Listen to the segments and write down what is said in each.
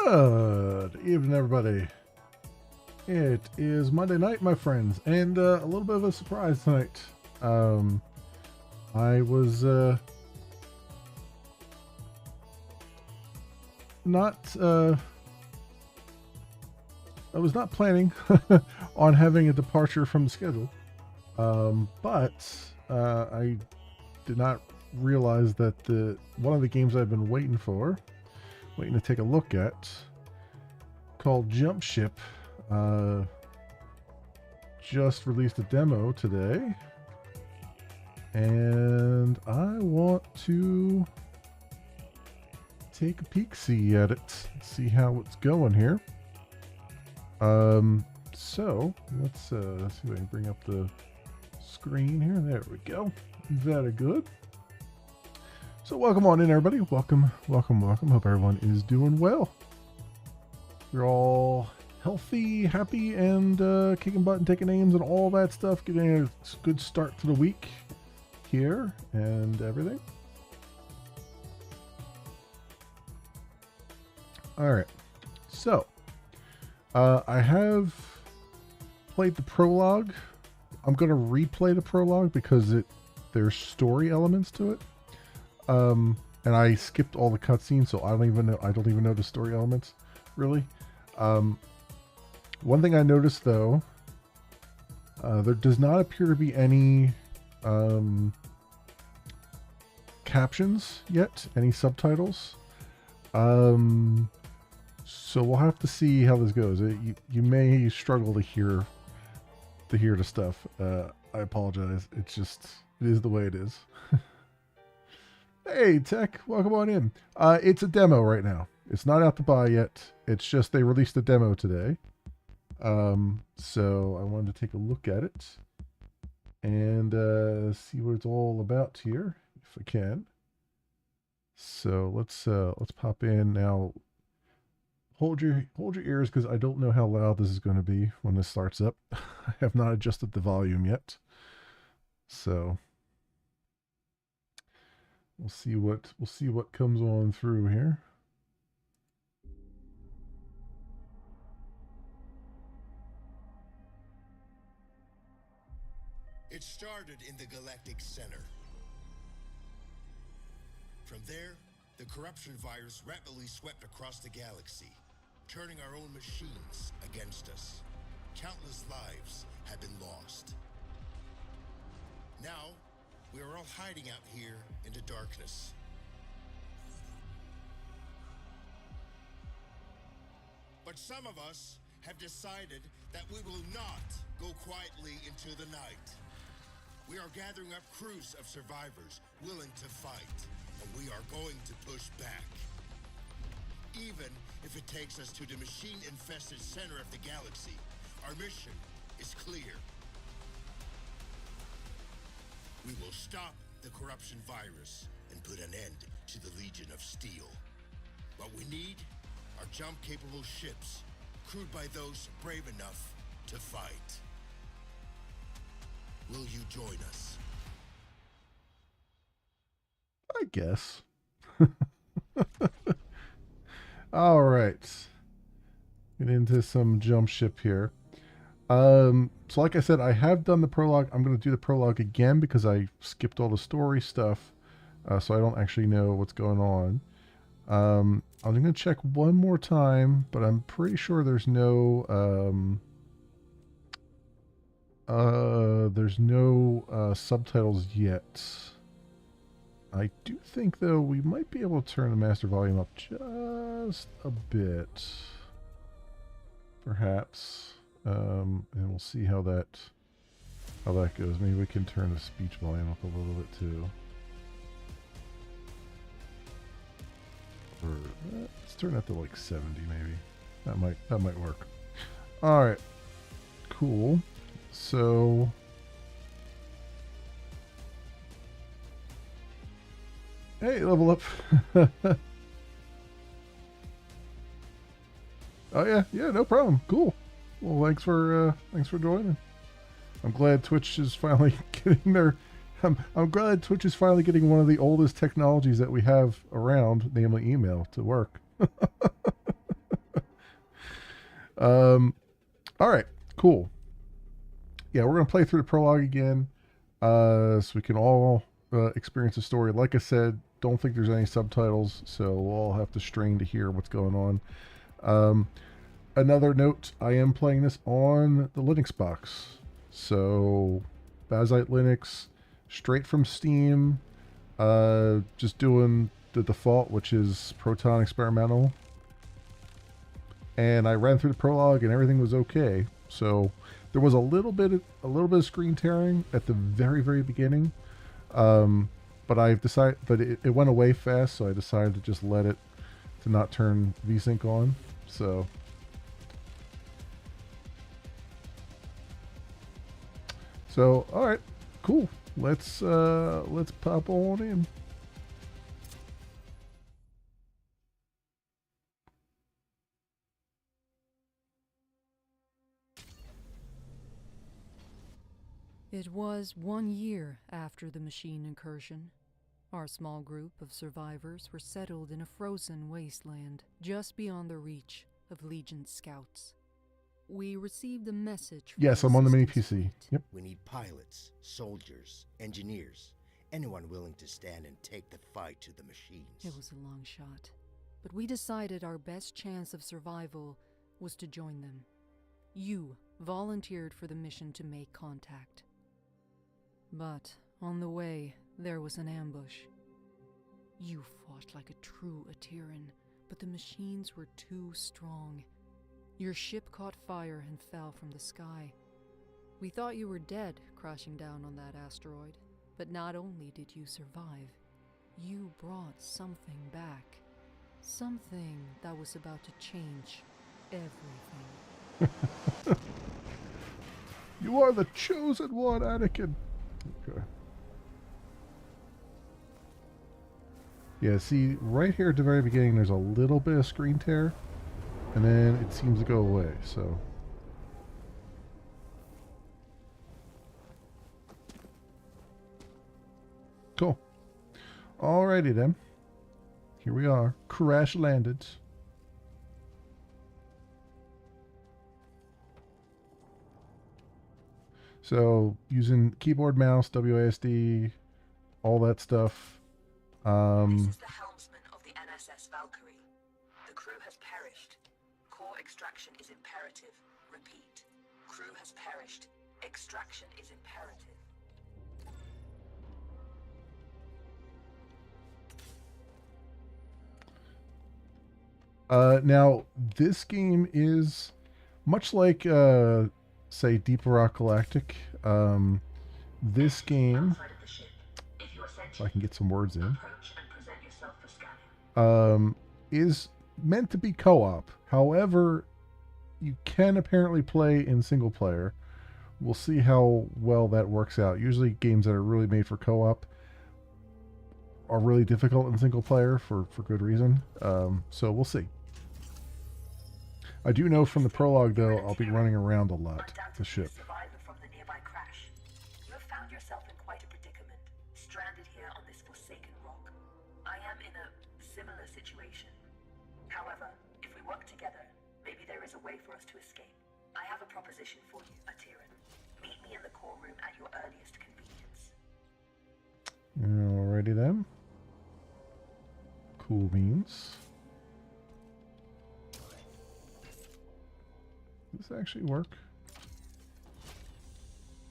Good evening, everybody. It is Monday night, my friends, and a little bit of a surprise tonight. I was not not planning on having a departure from the schedule, but I did not realize that one of the games I've been waiting to take a look at, called Jump Ship, just released a demo today, and I want to take a peek-see at it, see how it's going here. So let's see if I can bring up the screen here. There we go. Very good. So welcome on in, everybody. Welcome. Hope everyone is doing well. You're all healthy, happy, and kicking butt and taking names and all that stuff. Getting a good start to the week here and everything. All right. So I have played the prologue. I'm going to replay the prologue because there's story elements to it. And I skipped all the cutscenes, so I don't even know the story elements, really. One thing I noticed, though, there does not appear to be any captions yet, any subtitles. So we'll have to see how this goes. You may struggle to hear the stuff. I apologize. It is the way it is. Hey, Tech, welcome on in. It's a demo right now. It's not out to buy yet. It's just they released a demo today. So I wanted to take a look at it and see what it's all about here, if I can. So let's pop in now. Hold your ears, because I don't know how loud this is going to be when this starts up. I have not adjusted the volume yet. So we'll see what comes on through here. It started in the Galactic Center. From there, the corruption virus rapidly swept across the galaxy, turning our own machines against us. Countless lives have been lost. Now, we are all hiding out here in the darkness. But some of us have decided that we will not go quietly into the night. We are gathering up crews of survivors willing to fight, and we are going to push back. Even if it takes us to the machine-infested center of the galaxy, our mission is clear. We will stop the corruption virus and put an end to the Legion of Steel. What we need are jump-capable ships, crewed by those brave enough to fight. Will you join us? I guess. All right. Get into some Jump Ship here. So like I said, I have done the prologue. I'm going to do the prologue again because I skipped all the story stuff, so I don't actually know what's going on. I'm going to check one more time, but I'm pretty sure there's no subtitles yet. I do think, though, we might be able to turn the master volume up just a bit, perhaps. And we'll see how that goes. Maybe we can turn the speech volume up a little bit too. Or let's turn that to like 70, maybe. That might work. All right, cool. So hey, level up. Oh yeah, no problem. Cool. Well, thanks for joining. I'm glad Twitch is finally getting their. I'm glad Twitch is finally getting one of the oldest technologies that we have around, namely email, to work. All right, cool. Yeah, we're gonna play through the prologue again, so we can all experience the story. Like I said, don't think there's any subtitles, so we'll all have to strain to hear what's going on. Another note: I am playing this on the Linux box, so Bazite Linux, straight from Steam. Just doing the default, which is Proton Experimental. And I ran through the prologue, and everything was okay. So there was a little bit of screen tearing at the very beginning, but it went away fast, so I decided to just let it to not turn VSync on. So all right, cool. Let's pop on in. It was 1 year after the machine incursion. Our small group of survivors were settled in a frozen wasteland just beyond the reach of Legion scouts. We received a message from Yes, I'm on the mini Resistance PC. Fleet. Yep. We need pilots, soldiers, engineers, anyone willing to stand and take the fight to the machines. It was a long shot, but we decided our best chance of survival was to join them. You volunteered for the mission to make contact. But on the way, there was an ambush. You fought like a true Atiran, but the machines were too strong. Your ship caught fire and fell from the sky. We thought you were dead, crashing down on that asteroid. But not only did you survive, you brought something back. Something that was about to change everything. You are the chosen one, Anakin. Okay. Yeah, see, right here at the very beginning, there's a little bit of screen tear, and then it seems to go away, so. Cool. Alrighty then. Here we are. Crash landed. So, using keyboard, mouse, WASD, all that stuff. This is the helmsman of the NSS Valkyrie. The crew has perished. Core extraction is imperative. Repeat. Crew has perished. Extraction is imperative. Now, this game is much like, say, Deep Rock Galactic. This game, if I can get some words in, is meant to be co-op. However, you can apparently play in single player. We'll see how well that works out. Usually games that are really made for co-op are really difficult in single player for good reason. So we'll see. I do know from the prologue, though, I'll be running around a lot, the ship. From the nearby crash. You have found yourself in quite a predicament, stranded here on this forsaken rock. I am in a similar situation. However, if we work together, maybe there is a way for us to escape. I have a proposition for you, Atiran. Meet me in the core room at your earliest convenience. Alrighty then. Cool beans. Does this actually work?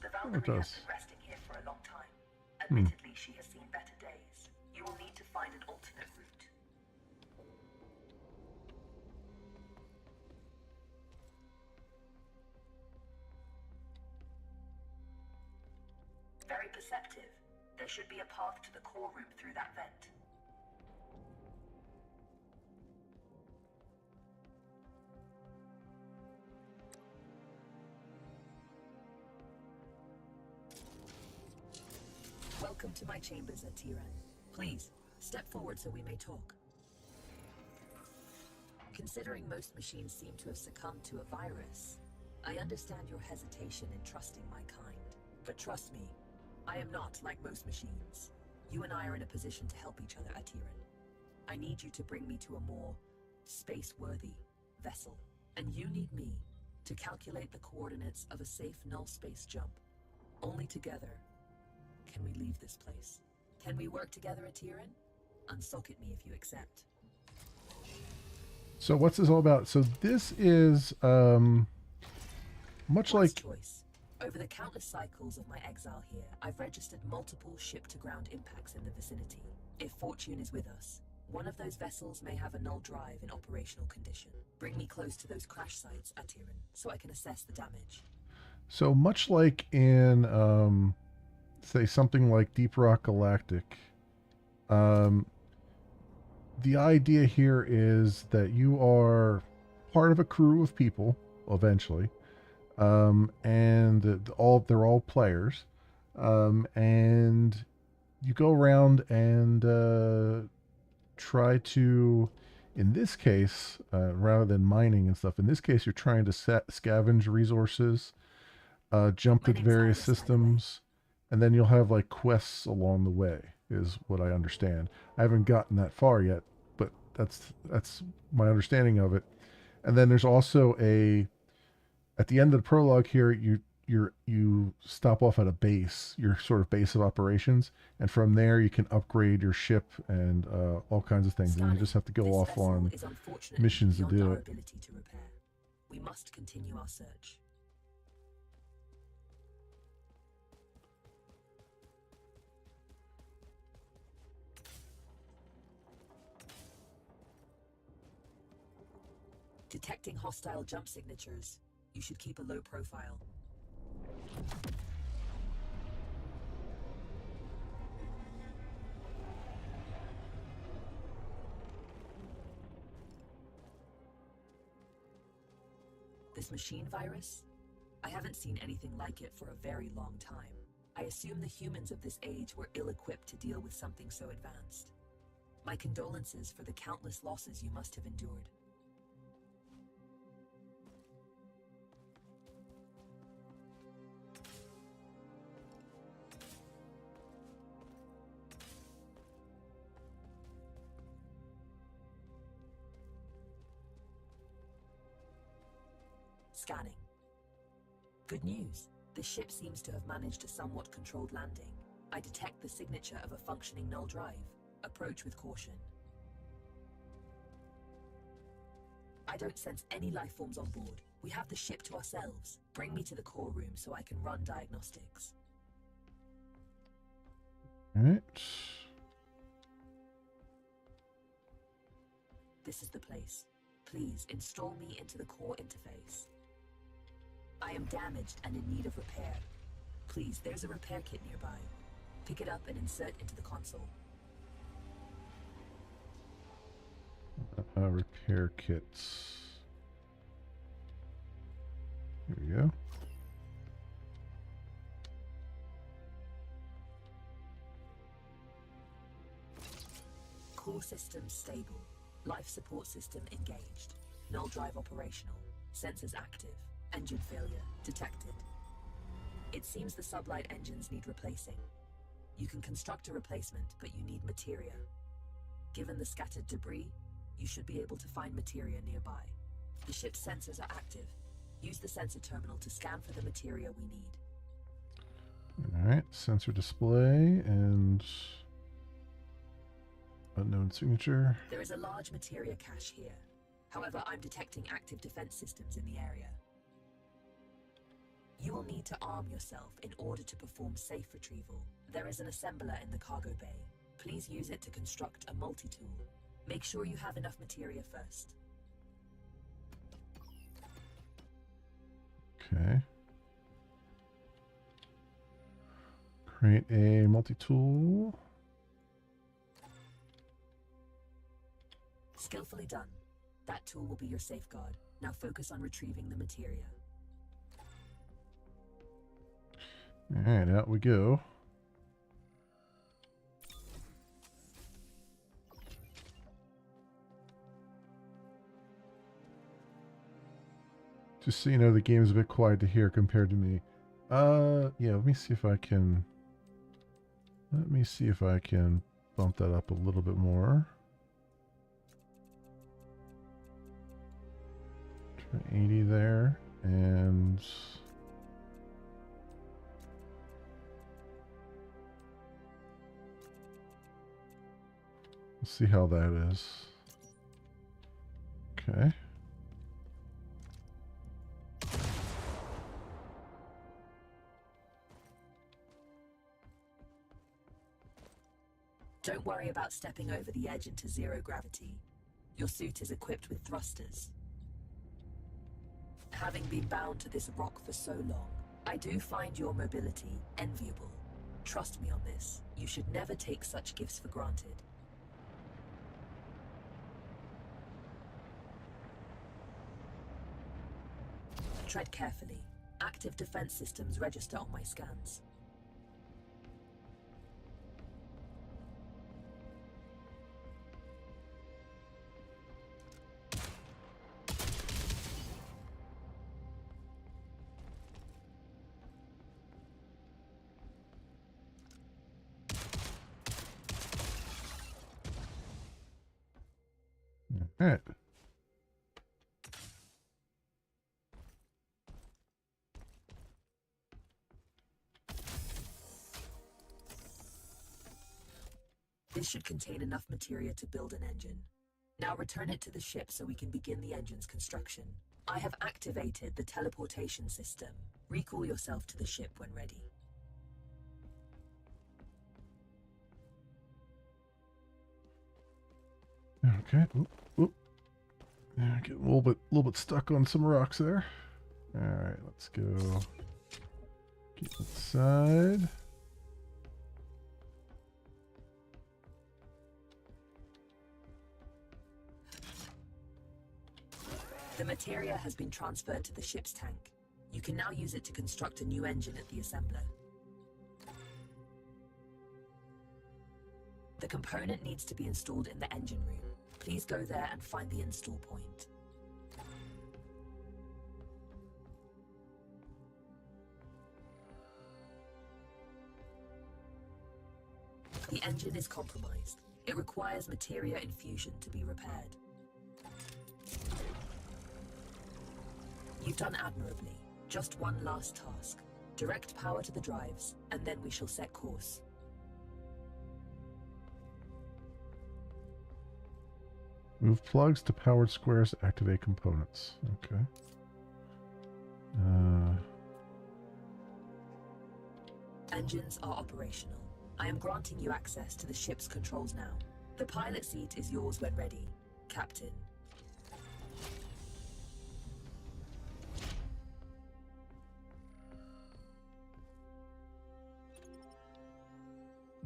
The Oh, Valkyrie it has does. been resting here for a long time. Admittedly, she has seen better days. You will need to find an alternate route. Very perceptive. There should be a path to the core room through that vent. Welcome to my chambers, Atiran. Please, step forward so we may talk. Considering most machines seem to have succumbed to a virus, I understand your hesitation in trusting my kind. But trust me, I am not like most machines. You and I are in a position to help each other, Atiran. I need you to bring me to a more space-worthy vessel, And you need me to calculate the coordinates of a safe null space jump. Only together can we leave this place. Can we work together, Atiran? Unsocket me if you accept. So what's this all about? So this is much Wise like choice. Over the countless cycles of my exile here, I've registered multiple ship-to-ground impacts in the vicinity. If fortune is with us, one of those vessels may have a null drive in operational condition. Bring me close to those crash sites, Atiran, so I can assess the damage. so much like in say something like Deep Rock Galactic. The idea here is that you are part of a crew of people eventually, and they're all players, and you go around and try to, in this case, rather than mining and stuff, in this case you're trying to scavenge resources, jump My to name's various Iris, by the way. systems, and then you'll have like quests along the way, is what I understand. I haven't gotten that far yet, but that's my understanding of it. And then there's also at the end of the prologue here, you stop off at a base, your sort of base of operations, and from there you can upgrade your ship and all kinds of things. And you just have to go This off vessel on is unfortunately missions to beyond do our it. ability to repair. We must continue our search. Detecting hostile jump signatures. You should keep a low profile. This machine virus? I haven't seen anything like it for a very long time. I assume the humans of this age were ill-equipped to deal with something so advanced. My condolences for the countless losses you must have endured. Scanning. Good news. The ship seems to have managed a somewhat controlled landing. I detect the signature of a functioning null drive. Approach with caution. I don't sense any life forms on board. We have the ship to ourselves. Bring me to the core room so I can run diagnostics. All right. This is the place. Please install me into the core interface. I am damaged and in need of repair. Please, there's a repair kit nearby. Pick it up and insert into the console. Repair kits. Here we go. Core system stable. Life support system engaged. Null drive operational. Sensors active. Engine failure detected. It seems the sublight engines need replacing. You can construct a replacement, but you need materia. Given the scattered debris, you should be able to find materia nearby. The ship's sensors are active. Use the sensor terminal to scan for the materia we need. Alright, sensor display and unknown signature. There is a large materia cache here. However, I'm detecting active defense systems in the area. You will need to arm yourself in order to perform safe retrieval. There is an assembler in the cargo bay. Please use it to construct a multi-tool. Make sure you have enough materia first. Okay. Create a multi-tool. Skillfully done. That tool will be your safeguard. Now focus on retrieving the materia. Alright, out we go. Just so you know, the game's a bit quiet to hear compared to me. Yeah, let me see if I can bump that up a little bit more. 80 there, and let's see how that is. Okay. Don't worry about stepping over the edge into zero gravity. Your suit is equipped with thrusters. Having been bound to this rock for so long, I do find your mobility enviable. Trust me on this. You should never take such gifts for granted. Tread carefully. Active defense systems register on my scans. All right. This should contain enough materia to build an engine. Now return it to the ship so we can begin the engine's construction. I have activated the teleportation system. Recall yourself to the ship when ready. Okay. Oop, oop. Yeah, getting a little bit stuck on some rocks there. All right, let's go. Get inside. The materia has been transferred to the ship's tank. You can now use it to construct a new engine at the assembler. The component needs to be installed in the engine room. Please go there and find the install point. The engine is compromised. It requires materia infusion to be repaired. You've done admirably. Just one last task. Direct power to the drives, and then we shall set course. Move plugs to powered squares to activate components. Okay. Engines are operational. I am granting you access to the ship's controls now. The pilot seat is yours when ready, Captain.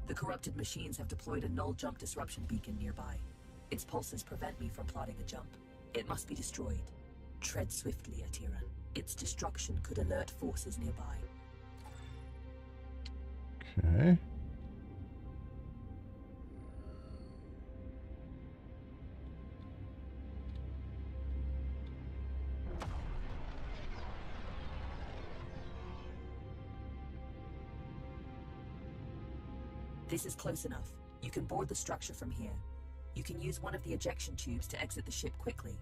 The corrupted machines have deployed a null jump disruption beacon nearby. Its pulses prevent me from plotting a jump. It must be destroyed. Tread swiftly, Atira. Its destruction could alert forces nearby. Okay. This is close enough. You can board the structure from here. You can use one of the ejection tubes to exit the ship quickly.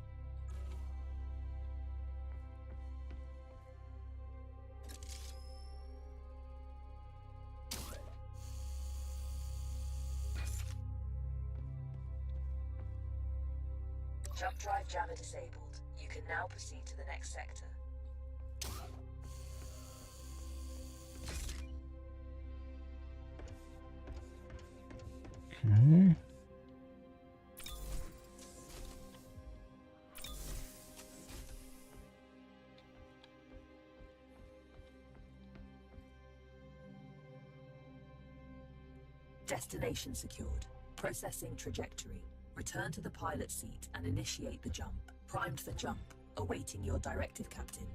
Jump drive jammer disabled. You can now proceed to the next sector. Okay. Destination secured. Processing trajectory. Return to the pilot seat and initiate the jump. Primed for jump. Awaiting your directive, Captain.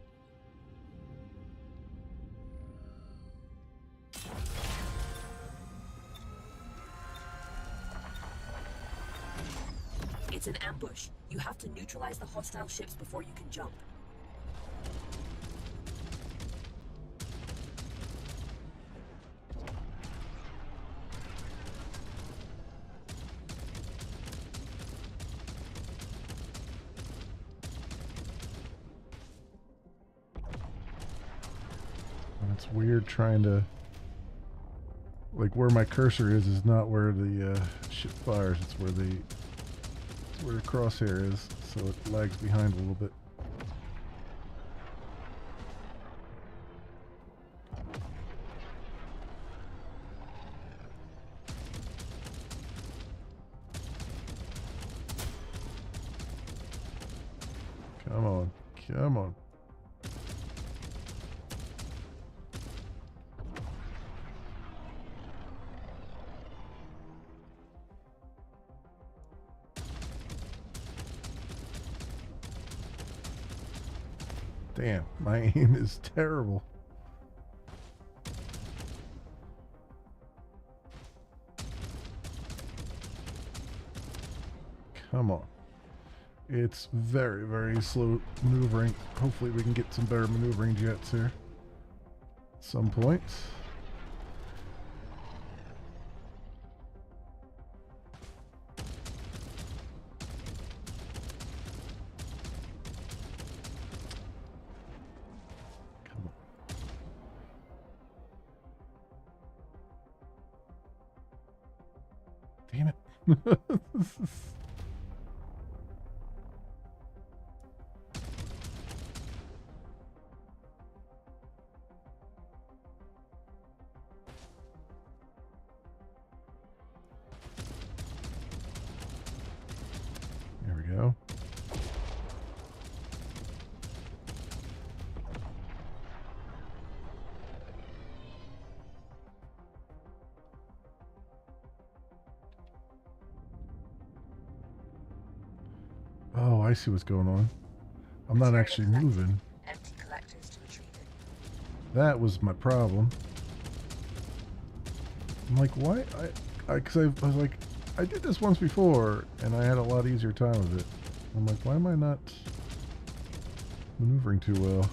It's an ambush. You have to neutralize the hostile ships before you can jump. It's weird trying to... Like, where my cursor is not where the shit fires. It's where the crosshair is, so it lags behind a little bit. Come on. Come on. Damn, my aim is terrible. Come on. It's very, very slow maneuvering. Hopefully we can get some better maneuvering jets here at some point. Come on. Damn it. There we go. Oh, I see what's going on. I'm not actually moving. Empty collectors to retrieve it. That was my problem. I'm like, why? Because I was like, I did this once before, and I had a lot easier time with it. I'm like, why am I not maneuvering too well?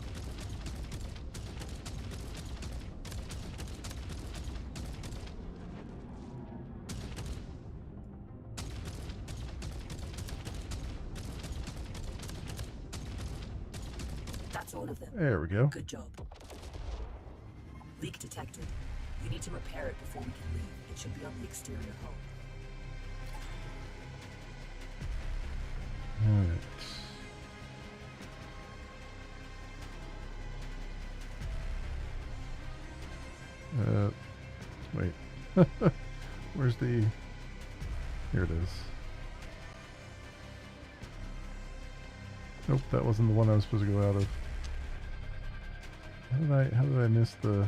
That's all of them. There we go. Good job. Leak detected. You need to repair it before we can leave. It should be on the exterior hull. Alright. Wait. Where's the... Here it is. Nope, that wasn't the one I was supposed to go out of. How did I miss the...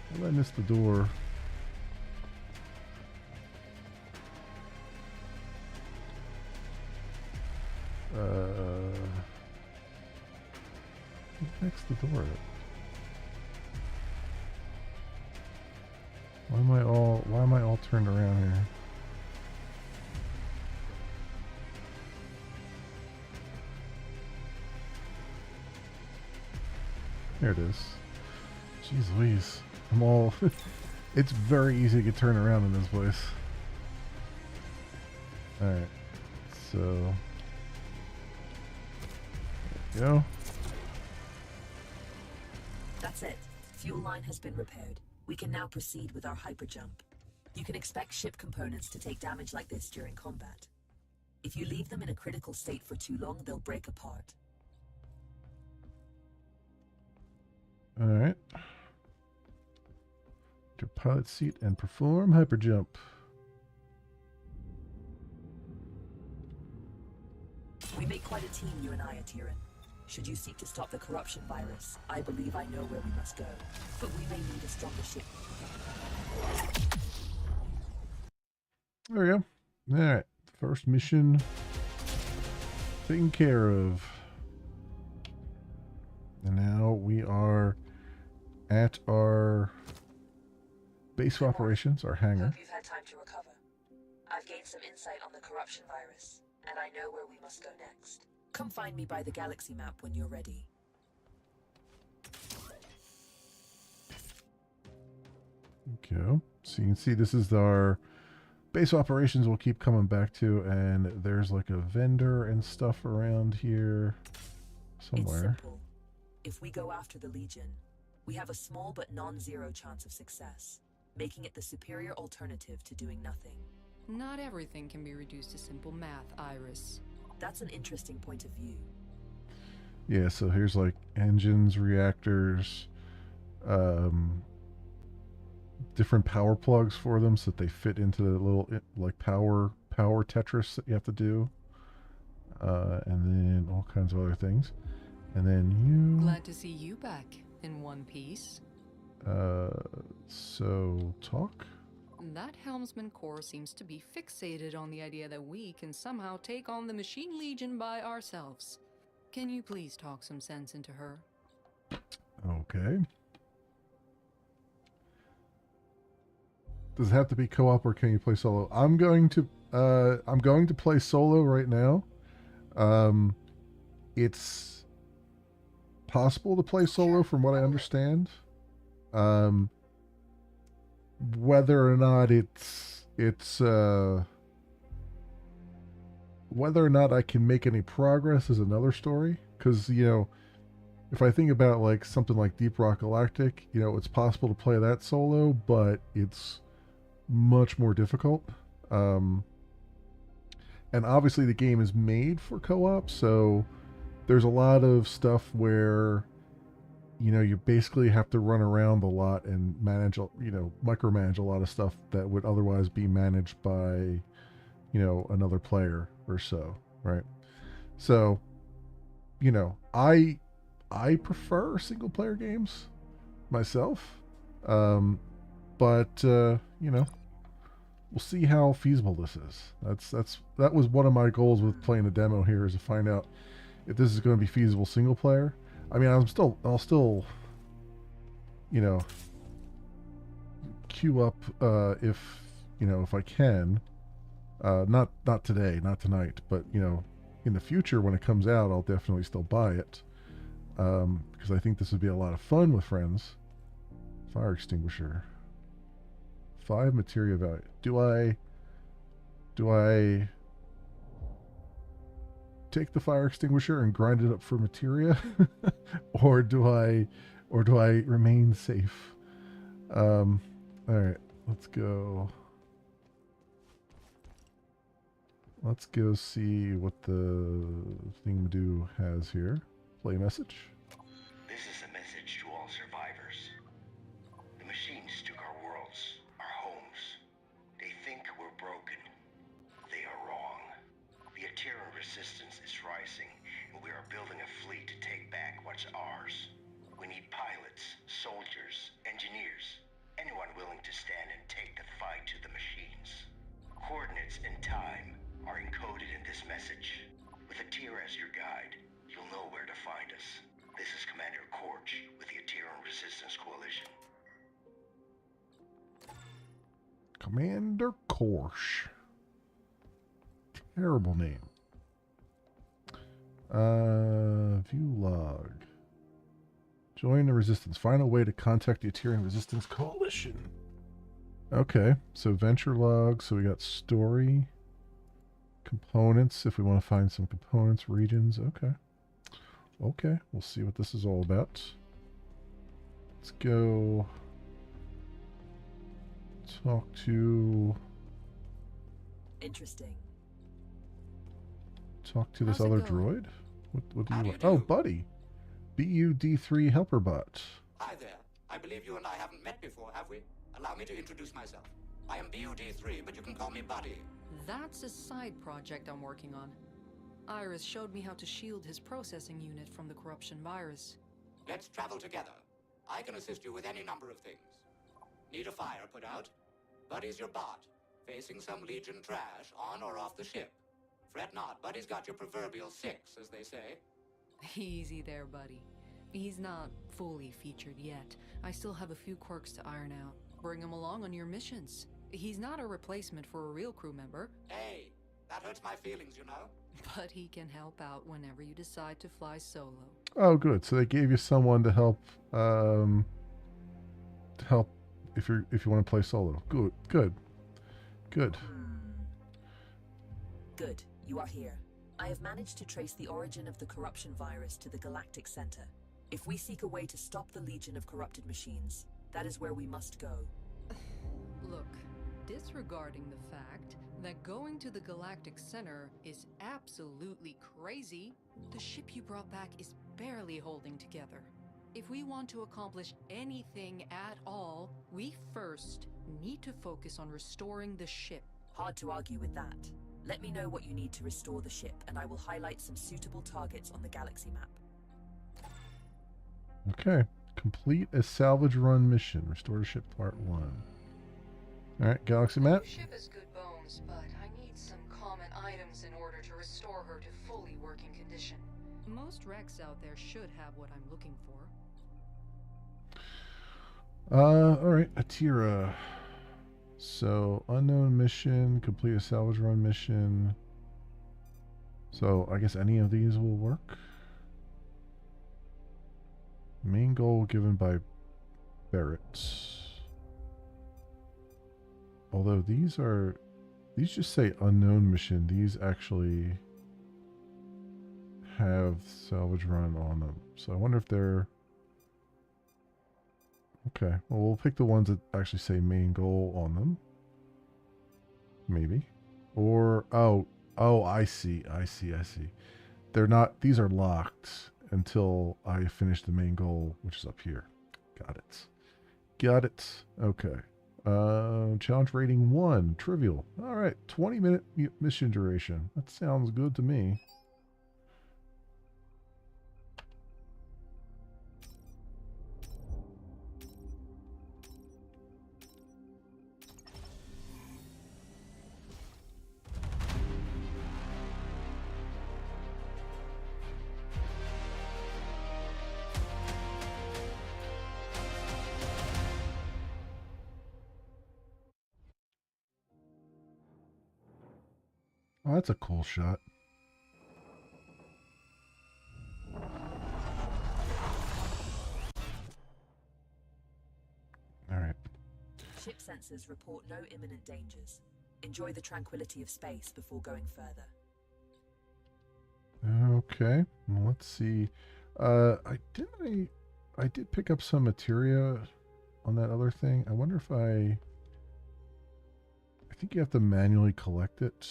How did I miss the door? What next the door at? Why am I all turned around here? There it is. Jeez Louise. I'm all... It's very easy to get turned around in this place. Alright. So... There we go. That's it. Fuel line has been repaired. We can now proceed with our hyperjump. You can expect ship components to take damage like this during combat. If you leave them in a critical state for too long, they'll break apart. Alright. Your pilot seat and perform hyperjump. We make quite a team, you and I, Atiran. Should you seek to stop the corruption virus, I believe I know where we must go. But we may need a stronger ship. There we go. Alright. First mission taken care of. And now we are at our base of operations, our hangar. Hope you've had time to recover. I've gained some insight on the corruption virus, and I know where we must go next. Come find me by the galaxy map when you're ready. Okay. So you can see this is our base of operations we'll keep coming back to, and there's like a vendor and stuff around here It's somewhere. simple. If we go after the Legion, We have a small but non-zero chance of success, making it the superior alternative to doing nothing. Not everything can be reduced to simple math, Iris. That's an interesting point of view. Yeah, so here's like engines, reactors, different power plugs for them so that they fit into the little like power Tetris that you have to do, and then all kinds of other things. And then you. Glad to see you back in one piece. So talk. That Helmsman Corps seems to be fixated on the idea that we can somehow take on the Machine Legion by ourselves. Can you please talk some sense into her? Okay. Does it have to be co-op or can you play solo? I'm going to play solo right now. It's possible to play solo from what I understand. Whether or not whether or not I can make any progress is another story. Because, if I think about like something like Deep Rock Galactic, it's possible to play that solo, but it's much more difficult. And obviously the game is made for co-op, so there's a lot of stuff where you basically have to run around a lot and micromanage a lot of stuff that would otherwise be managed by another player or so, right? So I prefer single player games myself, but we'll see how feasible this is. That was one of my goals with playing the demo here, is to find out if this is going to be feasible single player. I mean, I'll still queue up if I can. Not today, not tonight, but in the future when it comes out, I'll definitely still buy it, because I think this would be a lot of fun with friends. Fire extinguisher. 5 materia value. Do I take the fire extinguisher and grind it up for materia, or do I remain safe? All right, let's go. Let's go see what the thingamadoo has here. Play message. This is a message to all survivors. The machines took our worlds, our homes. They think we're broken. They are wrong. The Ateran resistance is rising, and we are building a fleet to take back what's ours. We need pilots, soldiers, engineers, anyone willing to stand and take the fight to the machines. Coordinates and time are encoded in this message. With Ateran as your guide, you'll know where to find us. This is Commander Korch with the Ateran Resistance Coalition. Commander Korch. Terrible name. View log. Join the Resistance. Find a way to contact the Ateran Resistance Coalition. Okay, so venture log. So we got story. Components, if we want to find some components, regions. Okay, we'll see what this is all about. Let's go talk to Interesting. this How's it other going? droid. What do How you do want? you Oh, do? buddy. BUD3 helper bot. Hi there. I believe you and I haven't met before, have we? Allow me to introduce myself. I am BUD3, but you can call me Buddy. That's a side project I'm working on. Iris showed me how to shield his processing unit from the corruption virus. Let's travel together. I can assist you with any number of things. Need a fire put out? Buddy's your bot, facing some Legion trash on or off the ship. Fret not, Buddy's got your proverbial 6, as they say. Easy there, buddy. He's not fully featured yet. I still have a few quirks to iron out. Bring him along on your missions. He's not a replacement for a real crew member, Hey, that hurts my feelings, you know. but he can help out whenever you decide to fly solo. Oh, good. So they gave you someone to help if you want to play solo. Good. Good. You are here. I have managed to trace the origin of the corruption virus to the galactic center. If we seek a way to stop the legion of corrupted machines, that is where we must go. Look, disregarding the fact that going to the Galactic Center is absolutely crazy, the ship you brought back is barely holding together. If we want to accomplish anything at all, we first need to focus on restoring the ship. Hard to argue with that. Let me know what you need to restore the ship, and I will highlight some suitable targets on the galaxy map. Okay. Complete a salvage run mission. Restore the ship part 1. Alright, galaxy map. The ship has good bones, but I need some common items in order to restore her to fully working condition. Most wrecks out there should have what I'm looking for. Alright, Atira. So, unknown mission, complete a salvage run mission. So, I guess any of these will work. Main goal given by Barrett. Although these just say unknown mission. These actually have salvage run on them. So I wonder if they're... Okay, well, we'll pick the ones that actually say main goal on them. Maybe. Or, oh, I see. They're not, these are locked until I finish the main goal, which is up here. Got it. Okay. Challenge rating 1, trivial. All right, 20-minute mission duration. That sounds good to me. Oh, that's a cool shot. All right. Ship sensors report no imminent dangers. Enjoy the tranquility of space before going further. Okay. Well, let's see. I did pick up some materia on that other thing. I wonder if I think you have to manually collect it.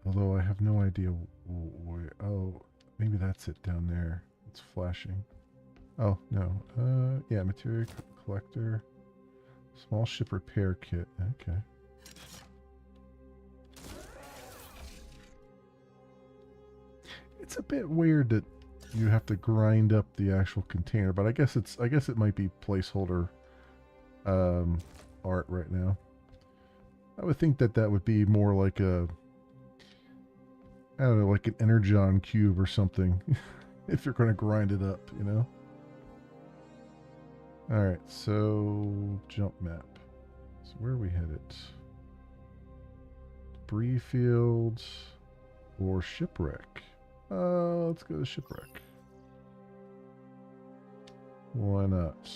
Although I have no idea where. Oh, maybe that's it down there. It's flashing. Oh, no. Yeah, material collector. Small ship repair kit. Okay. It's a bit weird that you have to grind up the actual container, but I guess it might be placeholder art right now. I would think that would be more like a, I don't know, like an Energon cube or something. If you're going to grind it up, you know? Alright, so jump map. So where are we headed? Debris fields or shipwreck? Let's go to shipwreck. Why not?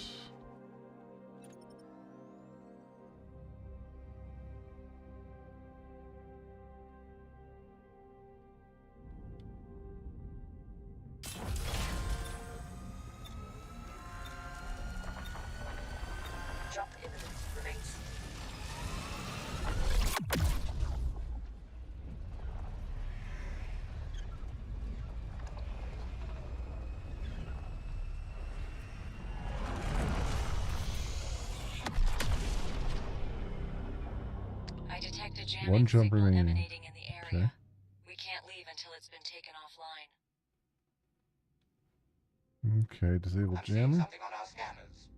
Jump imminent. Remains. I detect a One jamming jump signal remaining. emanating in the area. Okay. We can't leave until it's been taken offline. Okay, disable I'm seeing jamming. something on our scanners.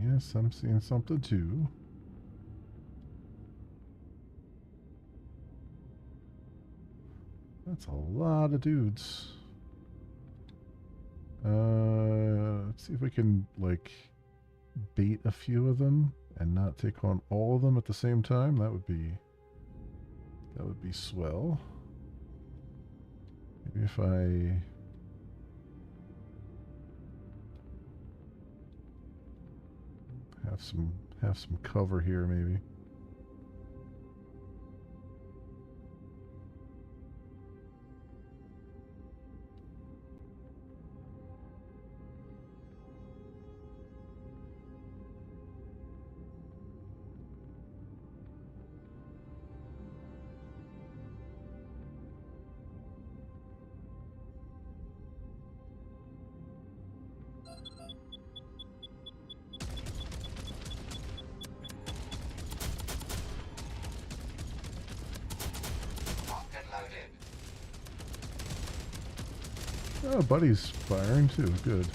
Yes, I'm seeing something too. That's a lot of dudes. Let's see if we can, like, bait a few of them and not take on all of them at the same time. That would be swell. Maybe if I have some cover here, maybe. Oh, Buddy's firing too. Good.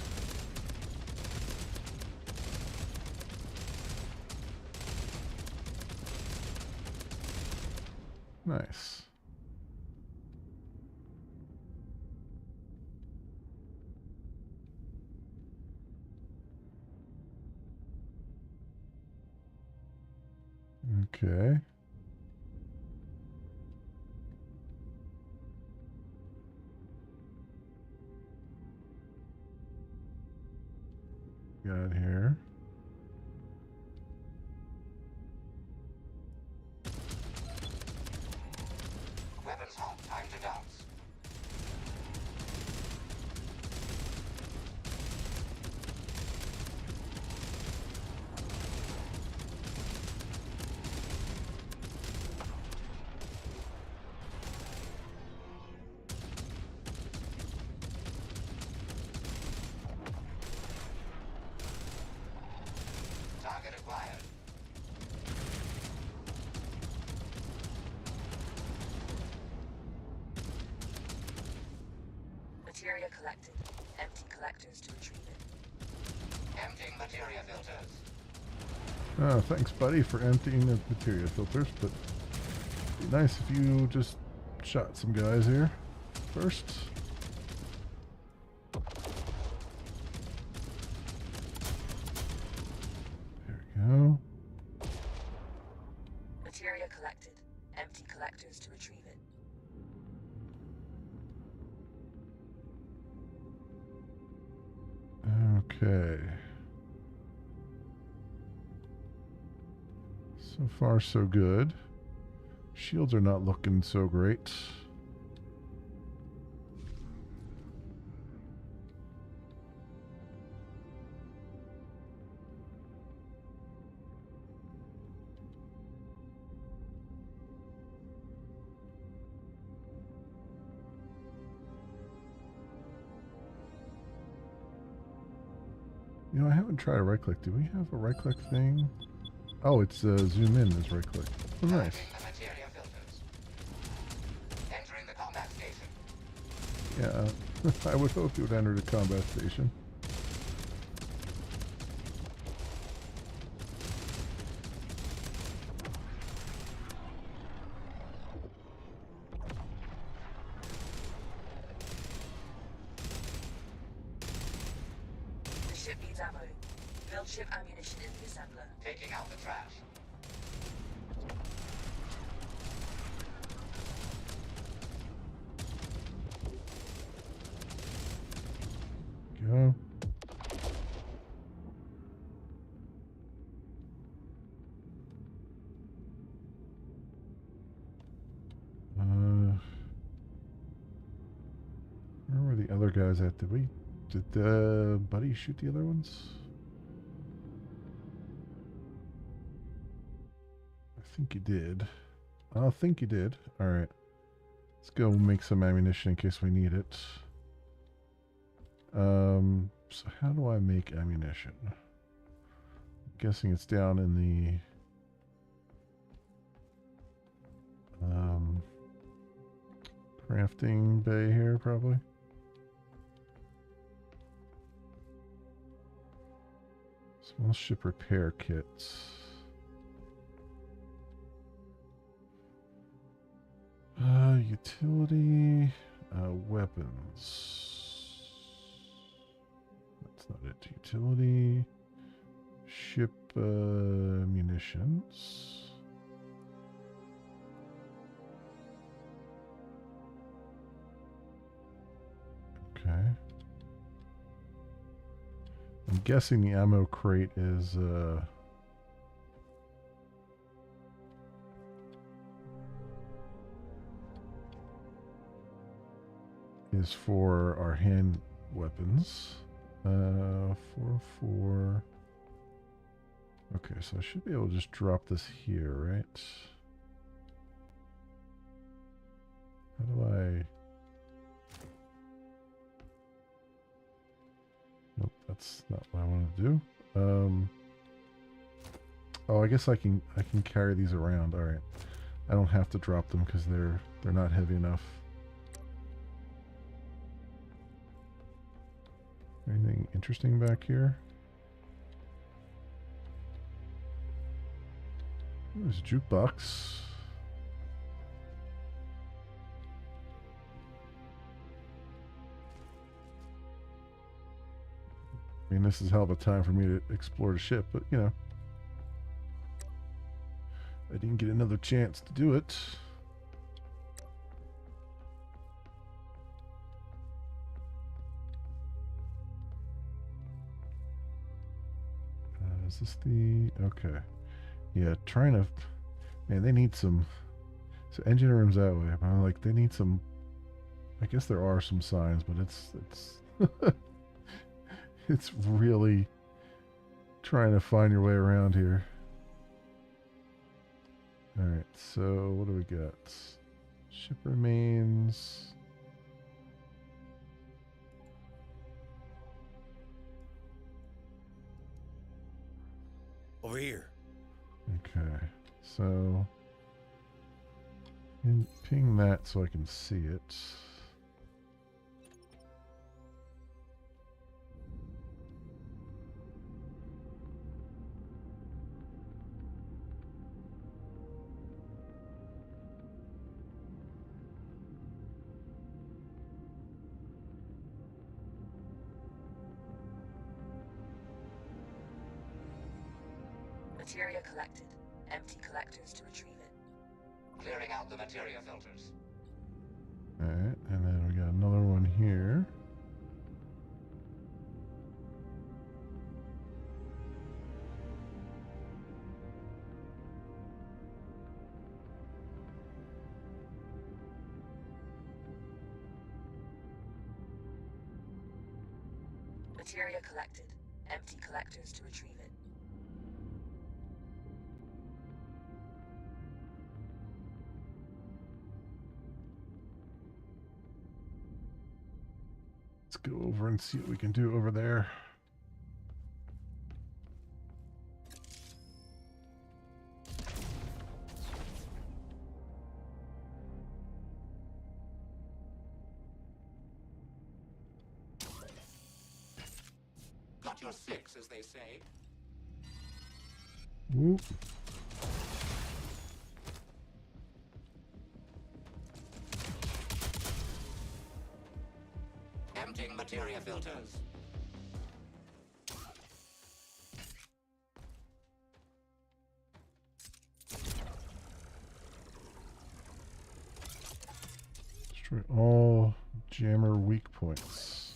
Nice. Okay. Got here. Weapons hot. Time to dance. Target acquired. Materia collected. Empty collectors to retrieve it. Emptying materia filters. Oh, thanks, Buddy, for emptying the materia filters, but it'd be nice if you just shot some guys here first. There we go. Materia collected. Empty collectors to retrieve it. Okay. So far, so good. Shields are not looking so great. You know, I haven't tried a right click. Do we have a right click thing? Oh, it's zoom in is right click. Oh, nice. Emptying the materia filters. Entering the combat station. Yeah, I would hope you would enter the combat station. The ship needs ammo. Build ship ammunition in the assembler. Taking out the trash. Go. Where were the other guys at? Did Buddy shoot the other ones? I think he did. I think he did. Alright. Let's go make some ammunition in case we need it. So how do I make ammunition? I'm guessing it's down in the crafting bay here, probably. Small ship repair kits. Utility, weapons. That's not it. Utility, ship, munitions. Okay. I'm guessing the ammo crate is for our hand weapons. 4. Okay, so I should be able to just drop this here, right? How do I? Nope, that's not what I want to do. Oh, I guess I can carry these around. All right, I don't have to drop them because they're not heavy enough. Anything interesting back here? There's a jukebox. I mean, this is hell of a time for me to explore the ship, but you know, I didn't get another chance to do it. Is this the... okay. Yeah, trying to... man, they need some... so engine room's that way, but I'm like, they need some... I guess there are some signs, but it's it's really trying to find your way around here. Alright, so what do we got? Ship remains... Over here. okay, so... and ping that so I can see it. Materia collected. Empty collectors to retrieve it. Clearing out the materia filters. Alright, and then we got another one here. Materia collected. Empty collectors to retrieve it. Let's go over and see what we can do over there. Got your six, as they say. Whoop. Emptying materia filters. Destroy all jammer weak points.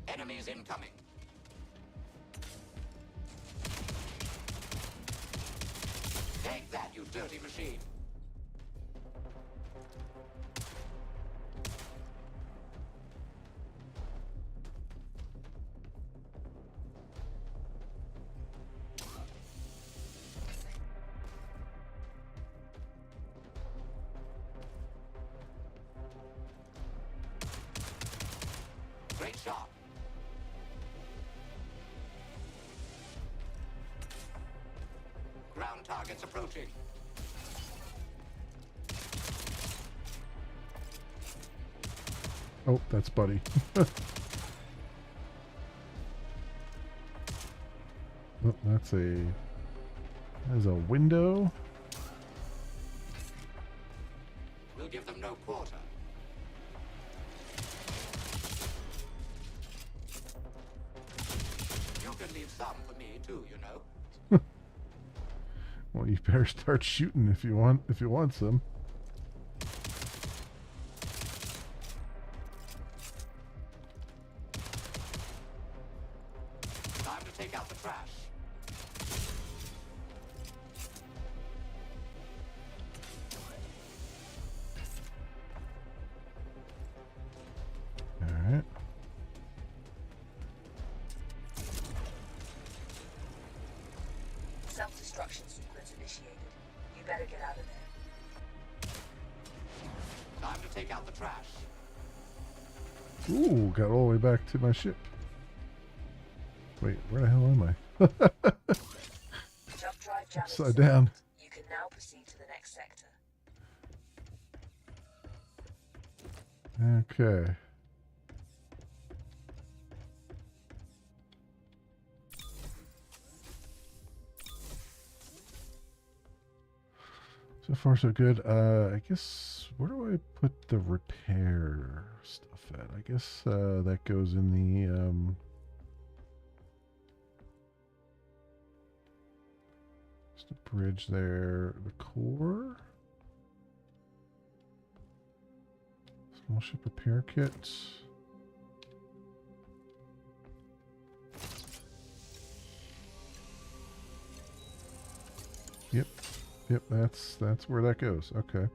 Enemies incoming. Take that, you dirty machine. Great shot. Ground targets approaching. Oh, that's Buddy. Oh, that's a window. We'll give them no quarter. You can leave some for me too, you know. Well, you better start shooting if you want some. Time to take out the trash. All right. Self-destruction sequence initiated. You better get out of there. Time to take out the trash. Ooh, got all the way back to my ship. Wait, where the hell am I? Jump drive jammer Upside set. down. You can now proceed to the next sector. Okay. So far, so good. I guess, where do I put the repair stuff at? I guess that goes in the... just a bridge there. The core. Small ship repair kit. Yep. Yep, that's where that goes. Okay.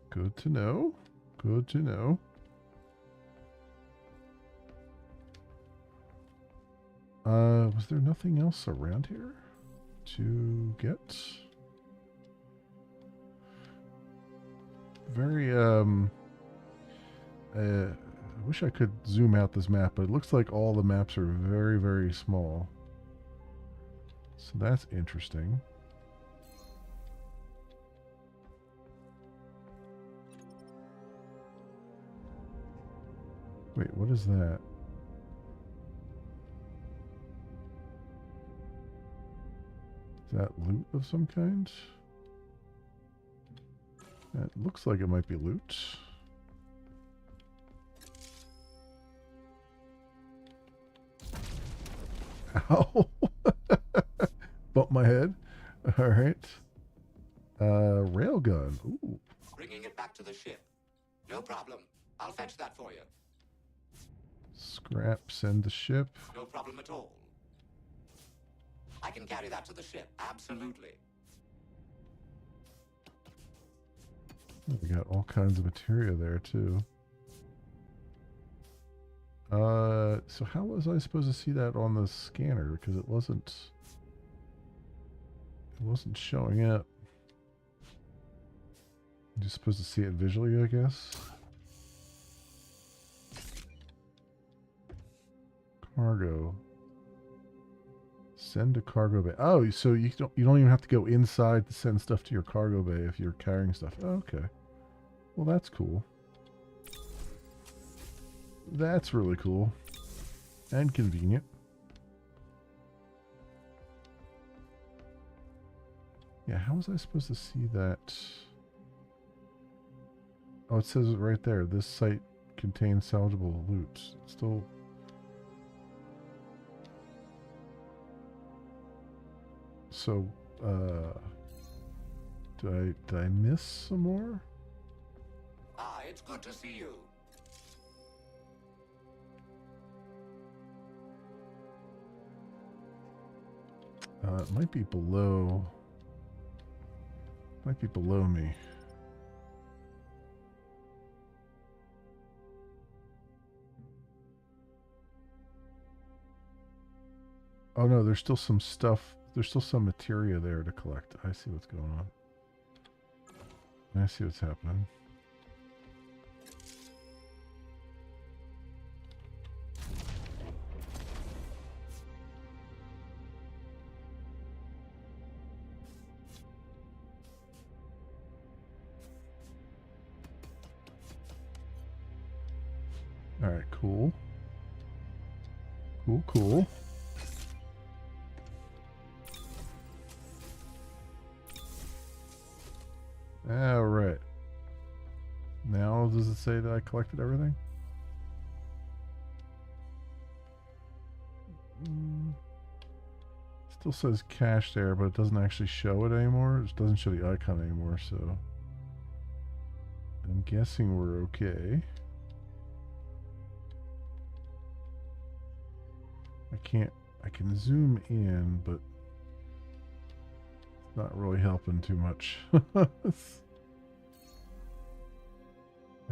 Good to know. Good to know. Was there nothing else around here to get? Very, I wish I could zoom out this map, but it looks like all the maps are very, very small. So that's interesting. Wait, what is that? Is that loot of some kind? That looks like it might be loot. Ow! Bump my head. All right. Railgun. Ooh. Bringing it back to the ship. No problem. I'll fetch that for you. Scrap, send the ship. No problem at all. I can carry that to the ship. Absolutely. We got all kinds of material there too. So how was I supposed to see that on the scanner? Because it wasn't showing up. You're supposed to see it visually, I guess. Cargo. Send to cargo bay. Oh, so you don't even have to go inside to send stuff to your cargo bay if you're carrying stuff. Oh, okay. Well, that's cool. That's really cool. And convenient. Yeah, how was I supposed to see that? Oh, it says it right there. This site contains salvageable loot. Still... So, did I miss some more? Ah, it's good to see you. It might be below. Might be below me. Oh no, there's still some stuff. There's still some materia there to collect. I see what's going on. I see what's happening. Alright, cool. Cool, cool. Alright. Now, does it say that I collected everything? Still says cache there, but it doesn't actually show it anymore. It doesn't show the icon anymore, so... I'm guessing we're okay. I can zoom in, but it's not really helping too much.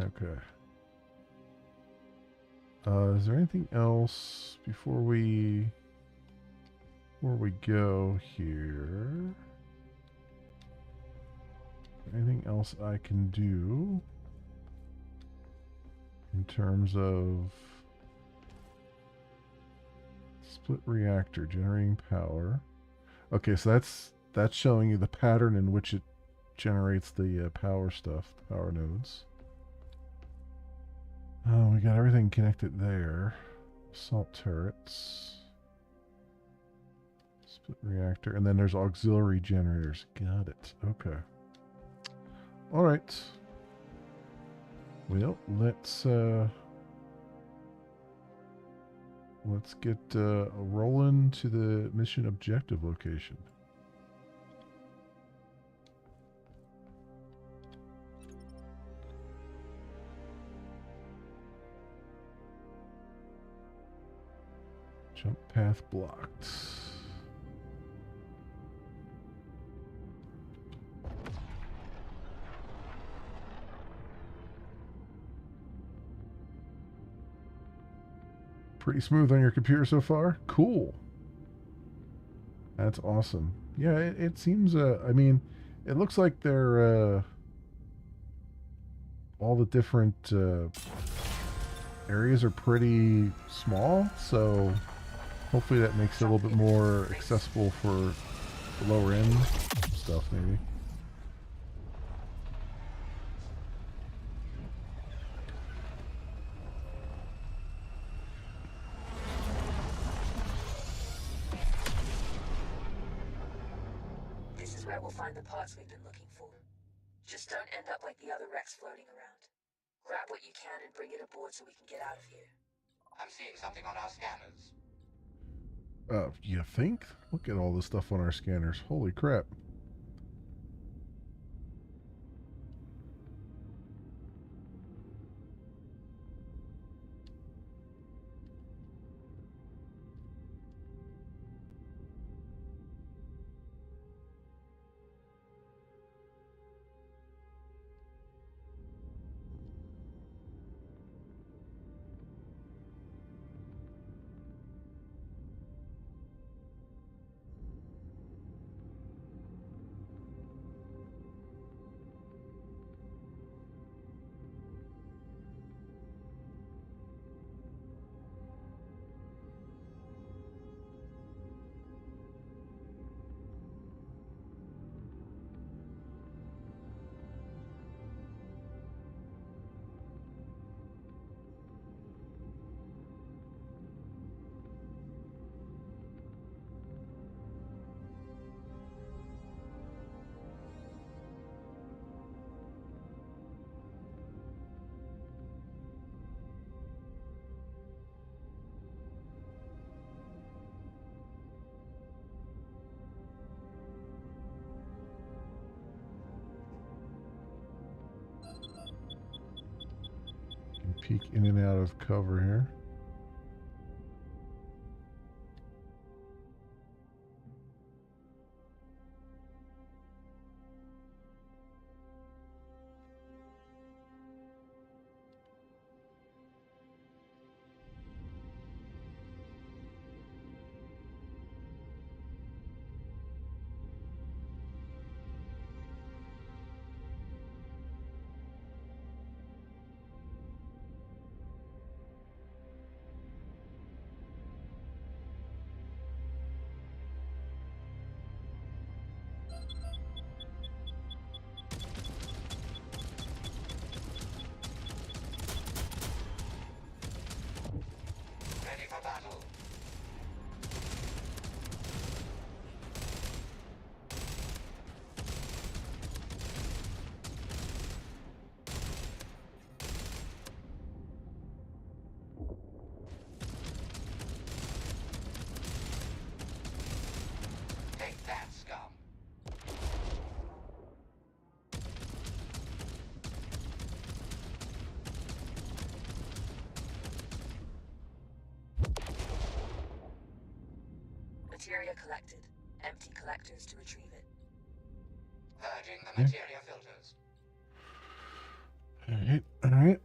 Okay. Is there anything else before we go here? Anything else I can do in terms of split reactor generating power? Okay, so that's showing you the pattern in which it generates the power stuff, the power nodes. Oh, we got everything connected there. Assault turrets. Split reactor. And then there's auxiliary generators. Got it. Okay. All right. Well, let's get rolling to the mission objective location. Jump path blocked. Pretty smooth on your computer so far? Cool. That's awesome. Yeah, it seems, I mean, it looks like they're, all the different areas are pretty small, so hopefully that makes it a little bit more accessible for the lower end stuff, maybe. This is where we'll find the parts we've been looking for. Just don't end up like the other wrecks floating around. Grab what you can and bring it aboard so we can get out of here. I'm seeing something on our scanners. You think? Look at all the stuff on our scanners. Holy crap. Peek in and out of cover here. Ready for battle. Take that, scum. Materia collected. Empty collectors to retrieve it. Purging the materia filters. Alright, alright.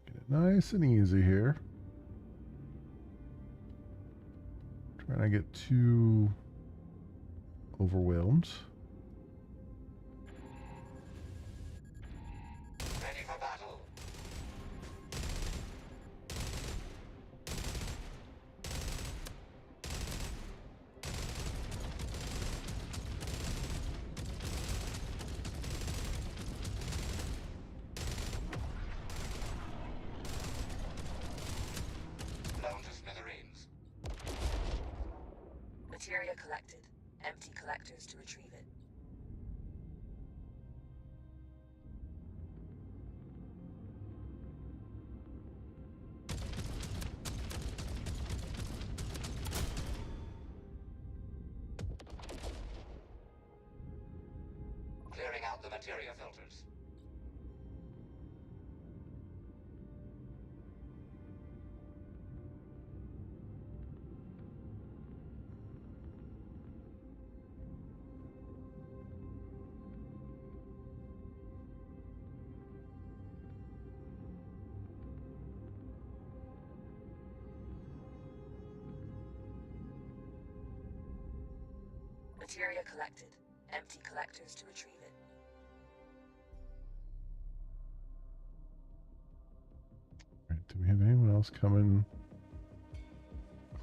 Taking it nice and easy here. Trying not to get too overwhelmed. Ready for battle. collected. Empty collectors to retrieve it. Clearing out the materia filters. Materia collected. Empty collectors to retrieve it. Alright, do we have anyone else coming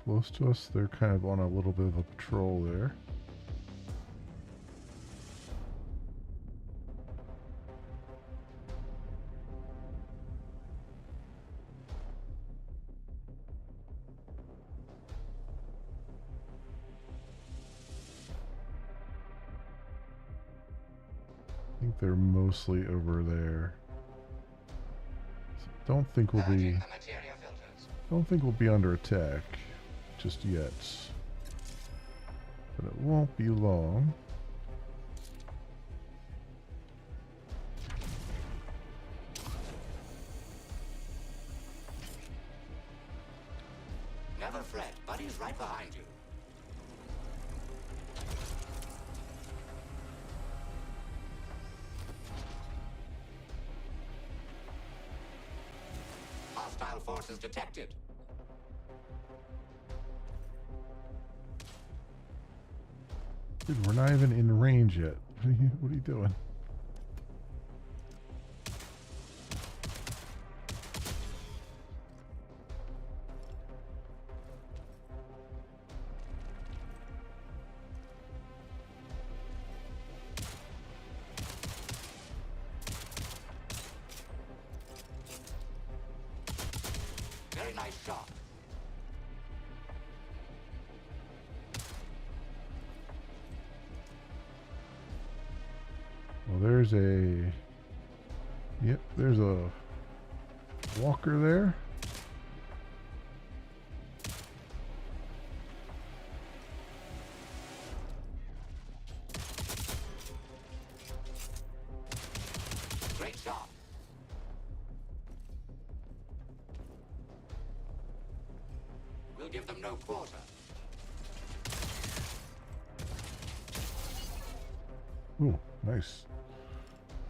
close to us? They're kind of on a little bit of a patrol there. I think they're mostly over there. So don't think we'll be Purging the materia filters. don't think we'll be under attack just yet. But it won't be long. Never fret, Buddy's right behind you. Hostile forces detected. Dude, we're not even in range yet. What are you doing? Very nice shot. Well, there's a... Yep, there's a walker there. Great shot. We'll give them no quarter. Ooh, nice.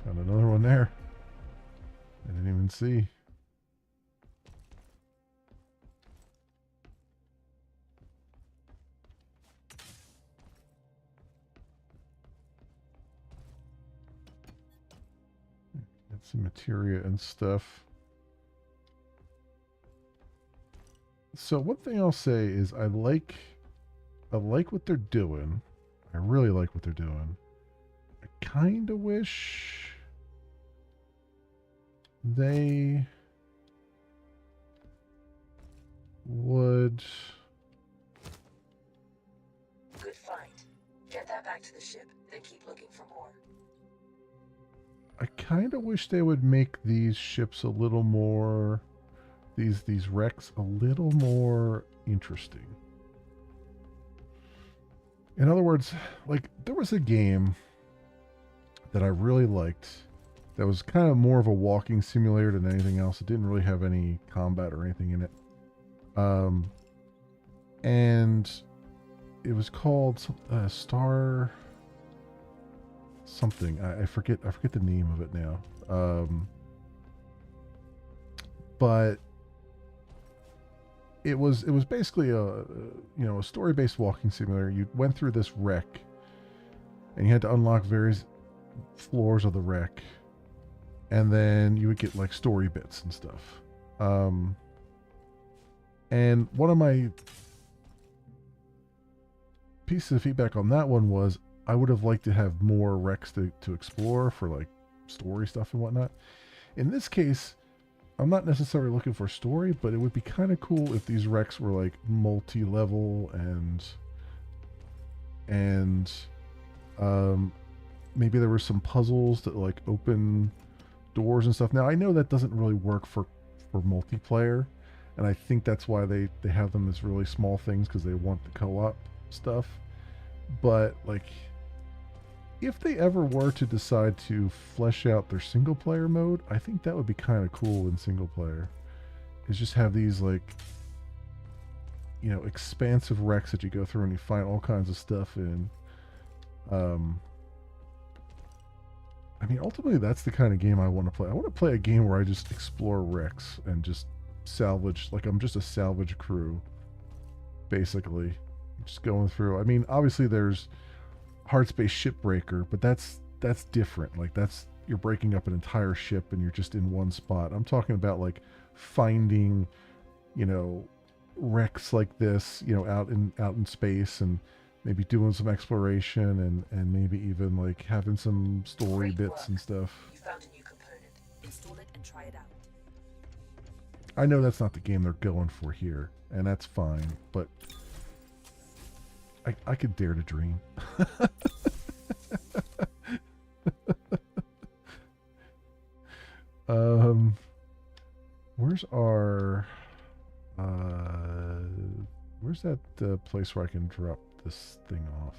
Found another one there. I didn't even see. Got some materia and stuff. So one thing I'll say is I like what they're doing. I really like what they're doing. I kind of wish they would... Good find. Get that back to the ship, then keep looking for more. I kind of wish they would make these ships a little more... These wrecks a little more interesting. In other words, like, there was a game that I really liked that was kind of more of a walking simulator than anything else. It didn't really have any combat or anything in it. And it was called Star something. I forget the name of it now. But it was basically a story-based walking simulator. You went through this wreck and you had to unlock various floors of the wreck, and then you would get like story bits and stuff. And one of my pieces of feedback on that one was I would have liked to have more wrecks to explore for like story stuff and whatnot. In this case, I'm not necessarily looking for story, but it would be kind of cool if these wrecks were like multi-level and and maybe there were some puzzles that like open doors and stuff. Now I know that doesn't really work for multiplayer, and I think that's why they have them as really small things, because they want the co-op stuff. But like, if they ever were to decide to flesh out their single player mode, I think that would be kind of cool in single player. Is just have these like, you know, expansive wrecks that you go through and you find all kinds of stuff in. I mean, ultimately, that's the kind of game I want to play. I want to play a game where I just explore wrecks and just salvage, like I'm just a salvage crew, basically. Just going through. I mean, obviously there's Hard Space Shipbreaker, but that's different. Like you're breaking up an entire ship and you're just in one spot. I'm talking about like finding, you know, wrecks like this, you know, out in space, and maybe doing some exploration, and maybe even like having some story Great bits work. and stuff. You found a new component. Install it and try it out. I know that's not the game they're going for here, and that's fine, but I could dare to dream. Where's our where's that place where I can drop this thing off?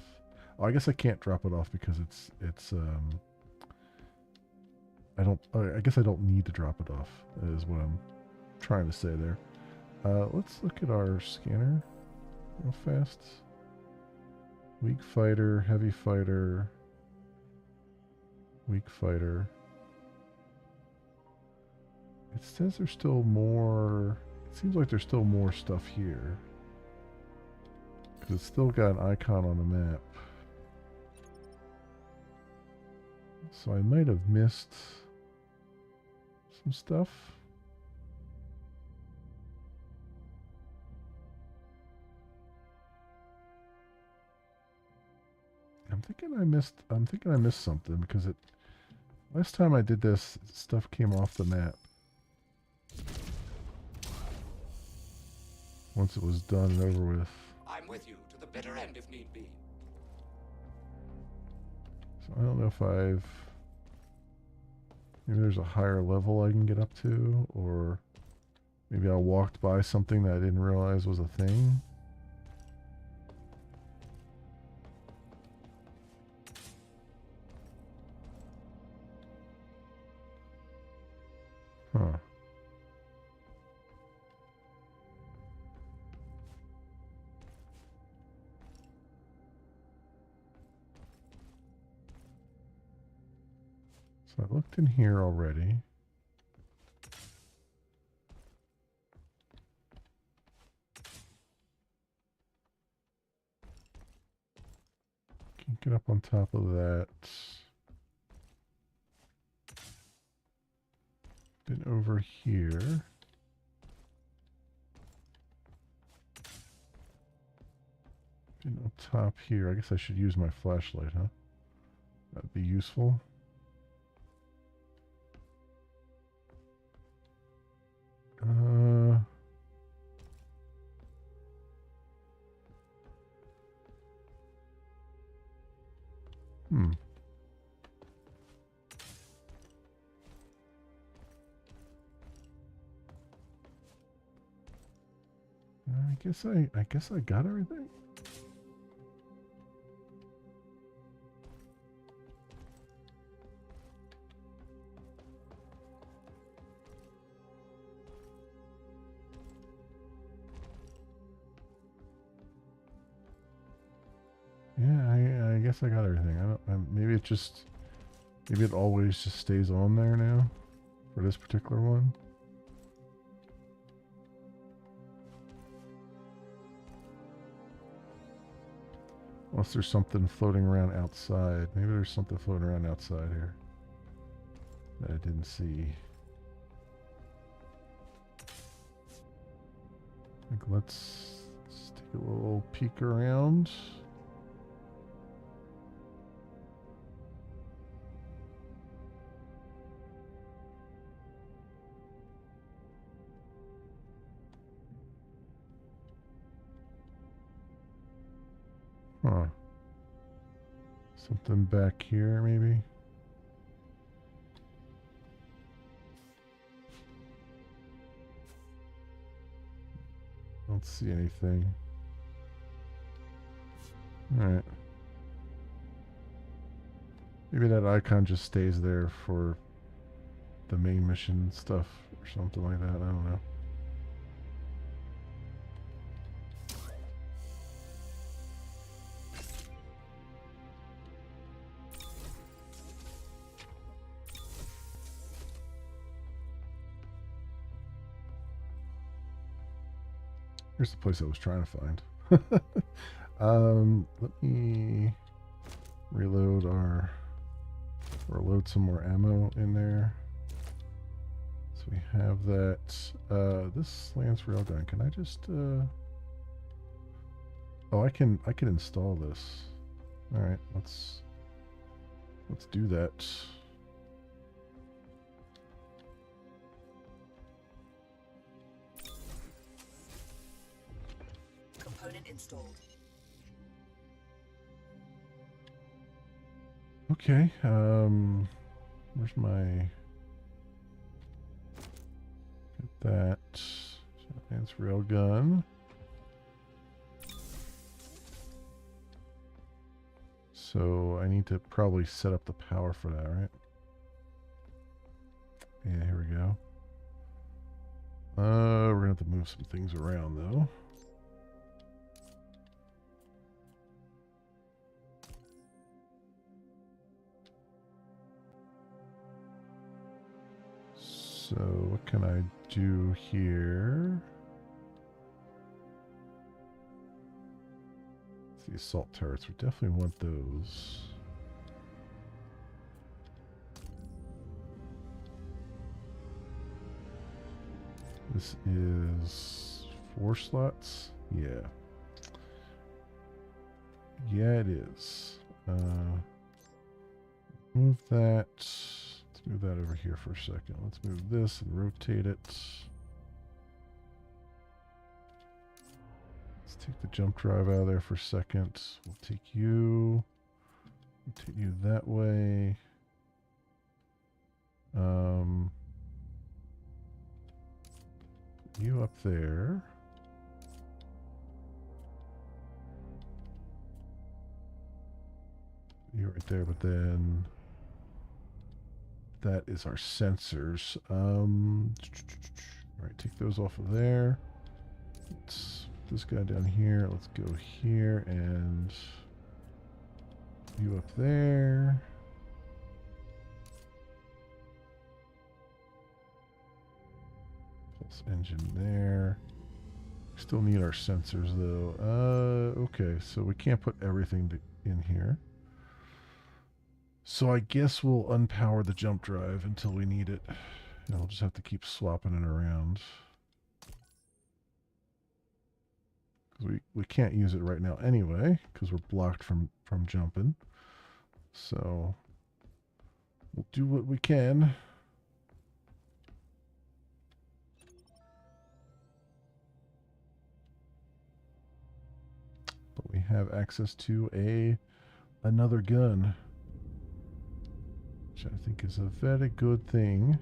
Oh, I guess I can't drop it off because it's I guess I don't need to drop it off, is what I'm trying to say there. Let's look at our scanner real fast. Weak fighter, heavy fighter, weak fighter. It says there's still more. It seems like there's still more stuff here, because it's still got an icon on the map. So I might have missed some stuff. I'm thinking I missed something, because last time I did this, stuff came off the map once it was done and over with. I'm with you to the bitter end if need be. So I don't know if maybe there's a higher level I can get up to, or maybe I walked by something that I didn't realize was a thing. Huh. So I looked in here already. Can't get up on top of that. Been over here. Been up top here. I guess I should use my flashlight, huh? That'd be useful. I guess I got everything. Yeah, I guess I got everything. Maybe maybe it always just stays on there now for this particular one. Unless there's something floating around outside. Maybe there's something floating around outside here that I didn't see. Let's take a little peek around. Huh. Something back here, maybe? Don't see anything. Alright. Maybe that icon just stays there for the main mission stuff or something like that. I don't know. Here's the place I was trying to find. Let me reload or load some more ammo in there. So we have that. This Lance railgun. Can I just? Oh, I can install this. All right, let's do that. Component installed. Okay. Where's my? Get that. Lance railgun. So I need to probably set up the power for that, right? Yeah, here we go. We're gonna have to move some things around though. So what can I do here? The assault turrets, we definitely want those. This is 4 slots? Yeah. Yeah, it is. Move that. Let's move that over here for a second. Let's move this and rotate it. Let's take the jump drive out of there for a second. We'll take you that way. You up there. You right there, but then that is our sensors. All right, take those off of there. Let's this guy down here. Let's go here and you up there. Pulse engine there. Still need our sensors though. Okay, so we can't put everything in here. So I guess we'll unpower the jump drive until we need it. And we'll just have to keep swapping it around. Because we can't use it right now anyway, because we're blocked from jumping. So we'll do what we can. But we have access to another gun, which I think is a very good thing.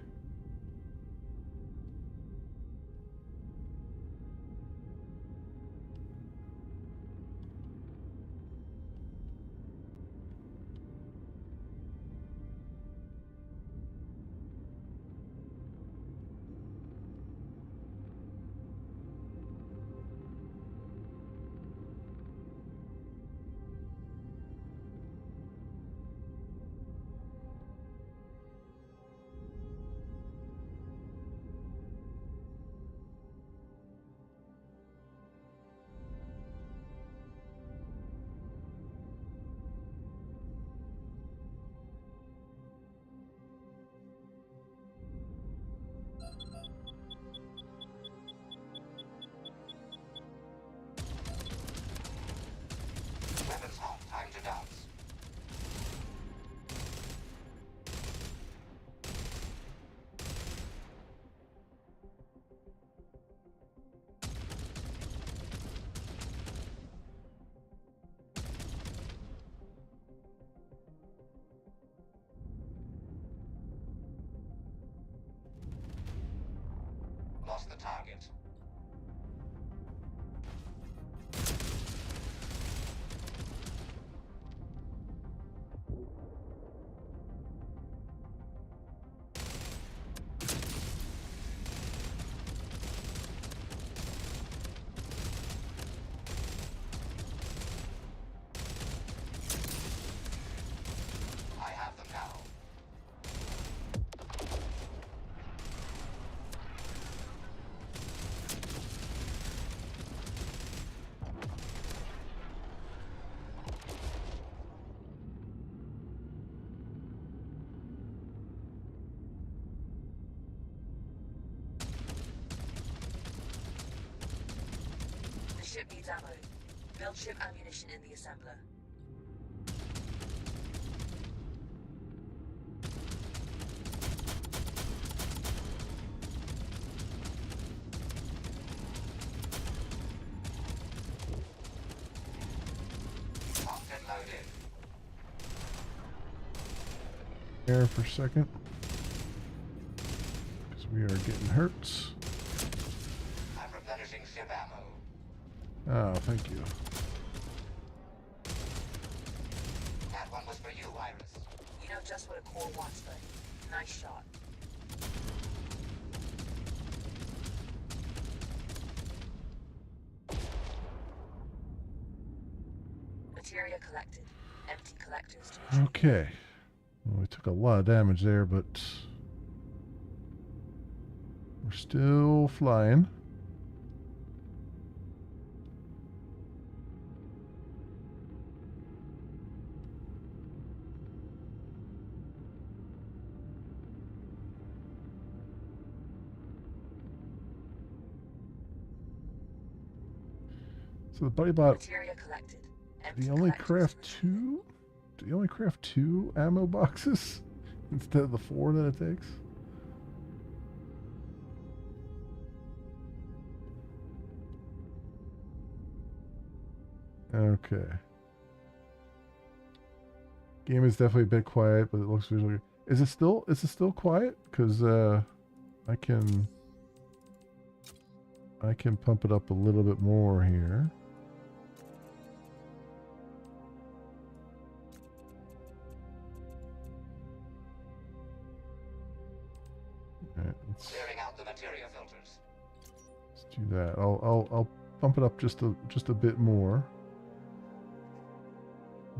ship needs ammo. Build ship ammunition in the assembler. Locked and loaded. There for a second. Because we are getting hurt. I'm replenishing ship ammo. Oh, thank you. That one was for you, Iris. You know just what a core wants, buddy. Nice shot. Materia collected. Empty collectors to retrieve. Okay. Well, we took a lot of damage there, but we're still flying. So the buddy bot, Materia collected. do Empty you only collectors craft to retrieve. two? Do you only craft two ammo boxes instead of the 4 that it takes? Okay. Game is definitely a bit quiet, but it looks visually. Is it still quiet? Because I can pump it up a little bit more here. Alright, Clearing out the materia filters. let's do that. I'll pump it up just a bit more.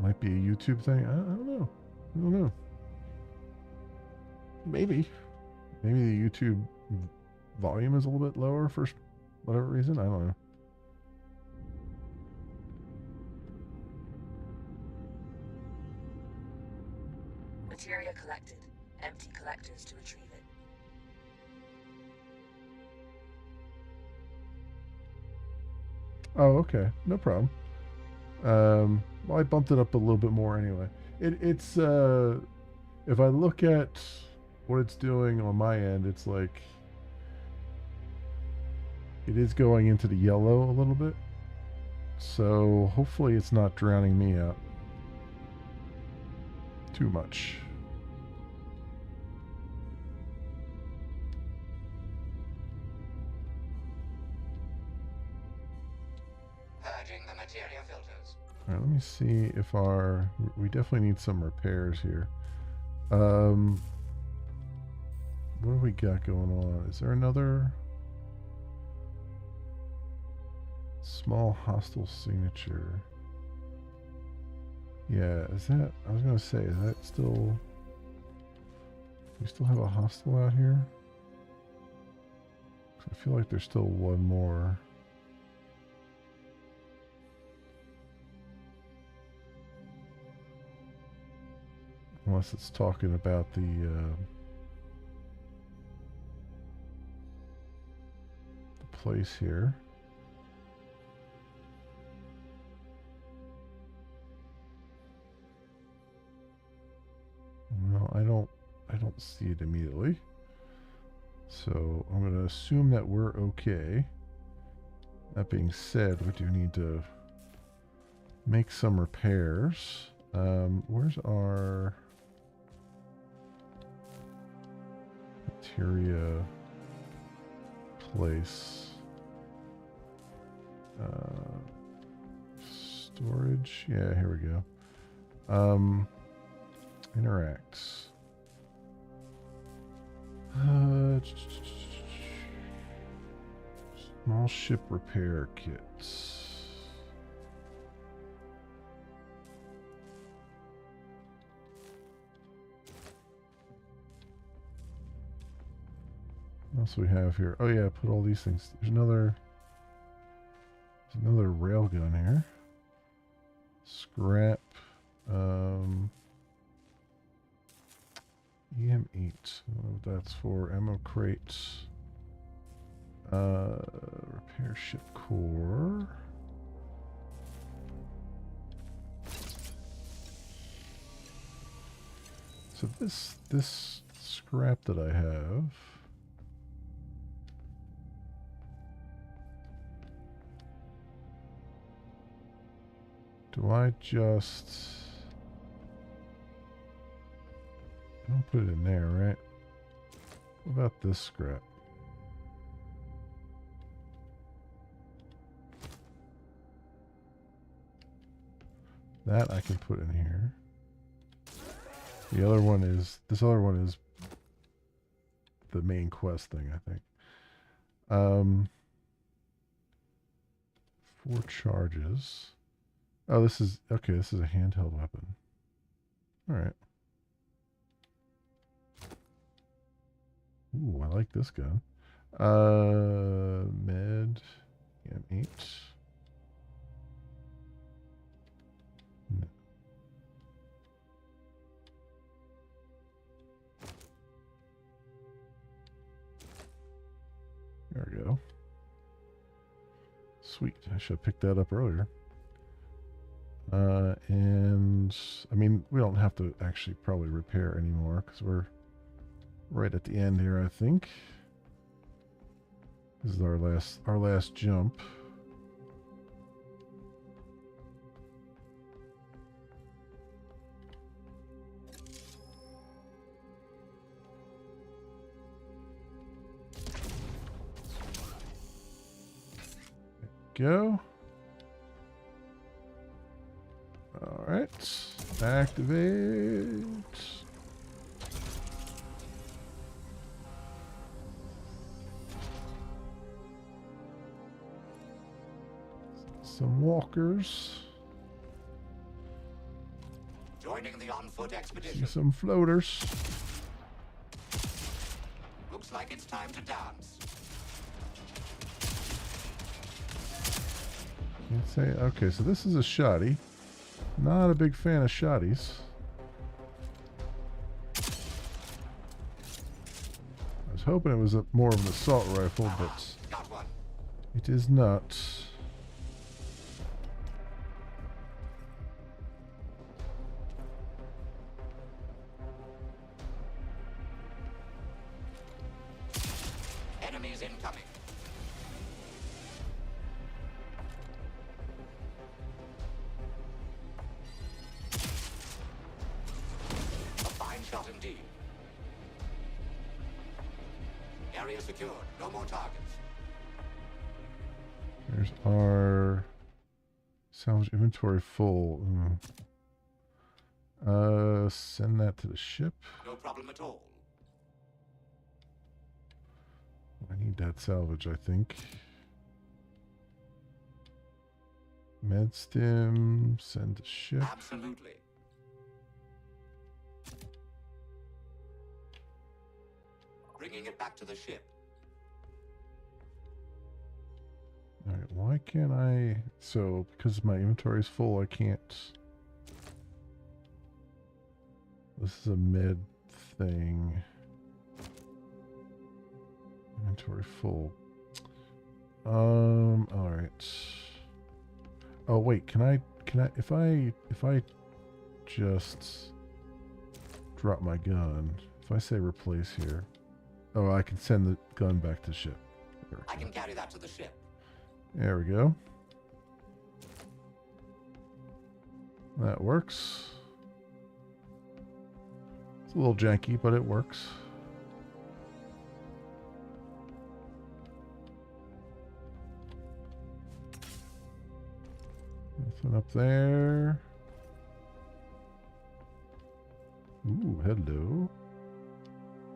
Might be a YouTube thing. I don't know. I don't know. Maybe the YouTube volume is a little bit lower for whatever reason. I don't know. Materia collected. Empty collectors to retrieve it. Oh, okay. No problem. Well, I bumped it up a little bit more anyway. It's if I look at what it's doing on my end, it's like it is going into the yellow a little bit. So hopefully it's not drowning me out too much. Purging the materia filters. All right, let me see if we definitely need some repairs here. What do we got going on? Is there another small hostile signature? Yeah, is that, I was gonna say, is that still, we still have a hostile out here? 'Cause I feel like there's still one more. Unless it's talking about the place here. No, I don't see it immediately. So I'm going to assume that we're okay. That being said, we do need to make some repairs. Where's our materia place? Storage. Yeah, here we go. Interacts. Small ship repair kits. What else do we have here? Oh yeah, put all these things. There's another railgun here. Scrap. EM8. I don't know what that's for. Ammo crates. Repair ship core. So this scrap that I have. Do I just... Don't put it in there, right? What about this scrap? That I can put in here. The other one is... This other one is the main quest thing, I think. 4 charges. Oh, this is... Okay, this is a handheld weapon. Alright. Ooh, I like this gun. Med... M8. There we go. Sweet. I should have picked that up earlier. And I mean, we don't have to actually probably repair anymore because we're right at the end here, I think. This is our last jump. Go. All right. Activate. Some walkers. Joining the on-foot See expedition. some floaters. Looks like it's time to dance. Can't say. Okay, so this is a shotty. Not a big fan of shotties. I was hoping it was more of an assault rifle, but Got one. it is not. Enemies incoming. A fine shot indeed. Area secured. No more targets. There's our salvage inventory full. Send that to the ship. No problem at all. I need that salvage, I think. Med stim, send to ship. Absolutely. Bringing it back to the ship. Alright, why can't I... So, because my inventory is full, I can't... This is a med thing. Inventory full. Alright. Oh, wait, can I... If I just drop my gun, if I say replace here... Oh, I can send the gun back to the ship. I can carry that to the ship. There we go. That works. It's a little janky, but it works. Nothing up there. Ooh, hello.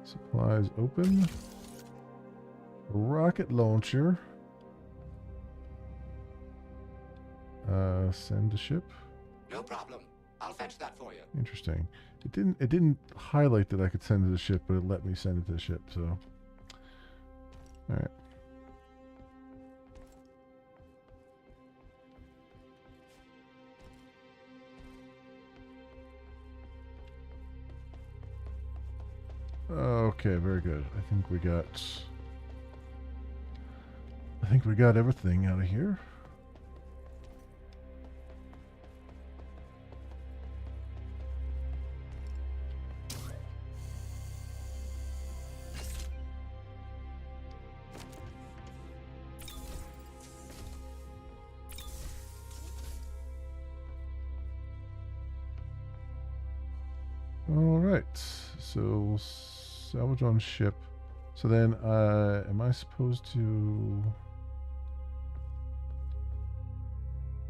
Supplies open. A rocket launcher. Send to ship. No problem. I'll fetch that for you. Interesting. It didn't highlight that I could send it to the ship, but it let me send it to the ship, so. Alright. Okay, very good. I think we got everything out of here. All right. So salvage on ship. So then, am I supposed to?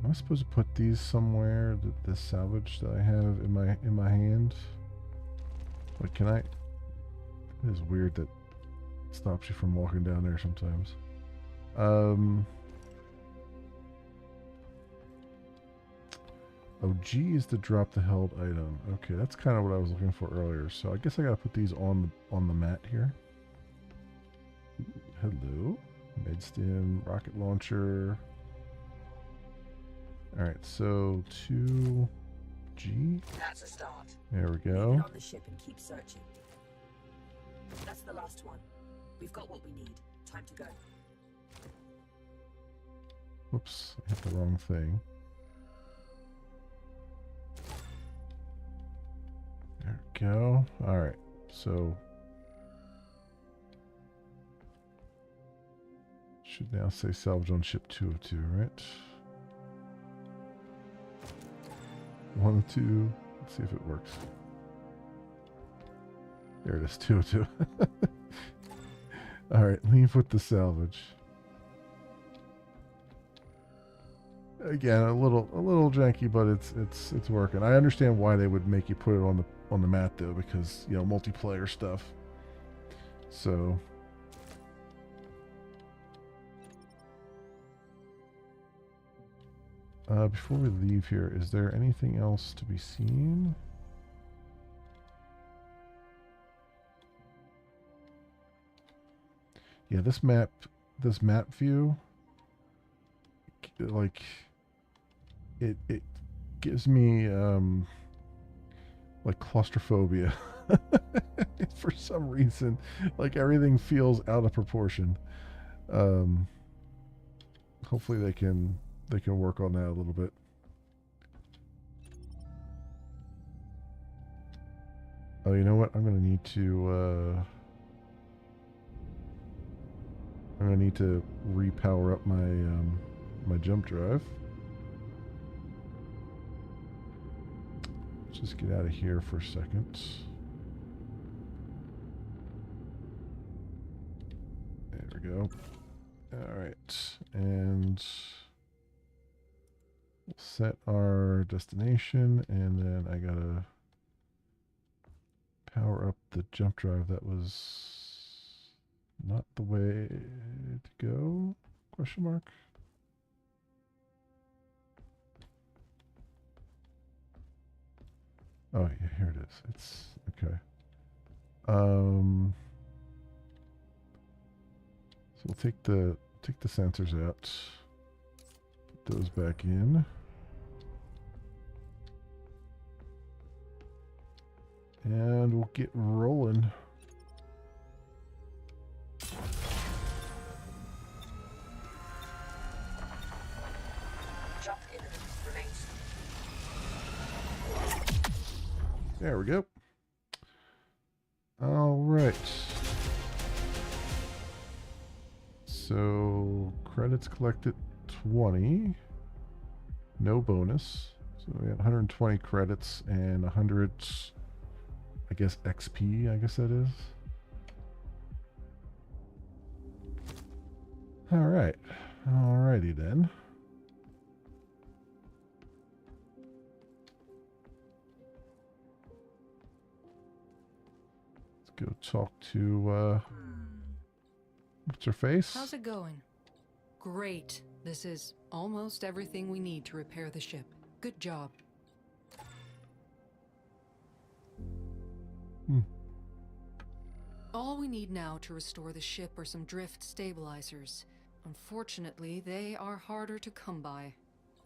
Am I supposed to put these somewhere? The salvage that I have in my hand. Like, can I? It is weird that it stops you from walking down there sometimes. Oh, G is to drop the held item. Okay, that's kind of what I was looking for earlier. So I guess I gotta put these on the mat here. Hello, Medstim, rocket launcher. All right, so 2G. That's a start. There we Leave go. it on the ship and keep searching. That's the last one. We've got what we need. Time to go. Whoops, I hit the wrong thing. There we go. All right, so should now say salvage on ship 202, right? 102. Let's see if it works. There it is, 202. All right, leave with the salvage. Again, a little janky, but it's working. I understand why they would make you put it on the mat though, because you know, multiplayer stuff. So before we leave here, is there anything else to be seen? Yeah, this map view, like, it gives me like claustrophobia for some reason. Like, everything feels out of proportion. Hopefully they can work on that a little bit. Oh, you know what? I'm gonna need to repower up my my jump drive. Let's just get out of here for a second. There we go. All right, and we'll set our destination, and then I gotta power up the jump drive. That was not the way to go? Question mark. Oh yeah, here it is. It's okay. So we'll take the sensors out. Put those back in. And we'll get rolling. Jump imminent. Remains. There we go. All right. So credits collected 20. No bonus. So we have 120 credits and 100, I guess, XP, I guess that is. All right. Alrighty then. Go talk to what's her face? How's it going? Great. This is almost everything we need to repair the ship. Good job. All we need now to restore the ship are some drift stabilizers. Unfortunately, they are harder to come by.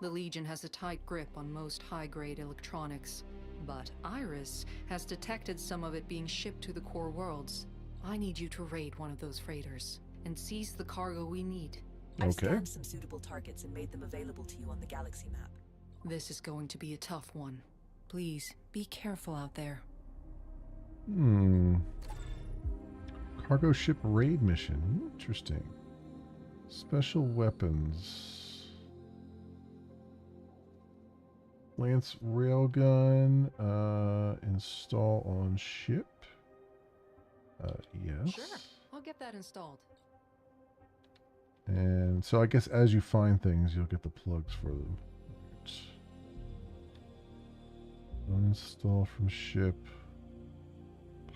The Legion has a tight grip on most high-grade electronics, but Iris has detected some of it being shipped to the core worlds. I need you to raid one of those freighters and seize the cargo we need. I've scanned some suitable targets and made them available to you on the galaxy map. This is going to be a tough one. Please, be careful out there. Cargo ship raid mission. Interesting. Special weapons. Lance railgun. Install on ship. Yes. Sure, I'll get that installed. And so I guess as you find things, you'll get the plugs for them. Right. Uninstall from ship.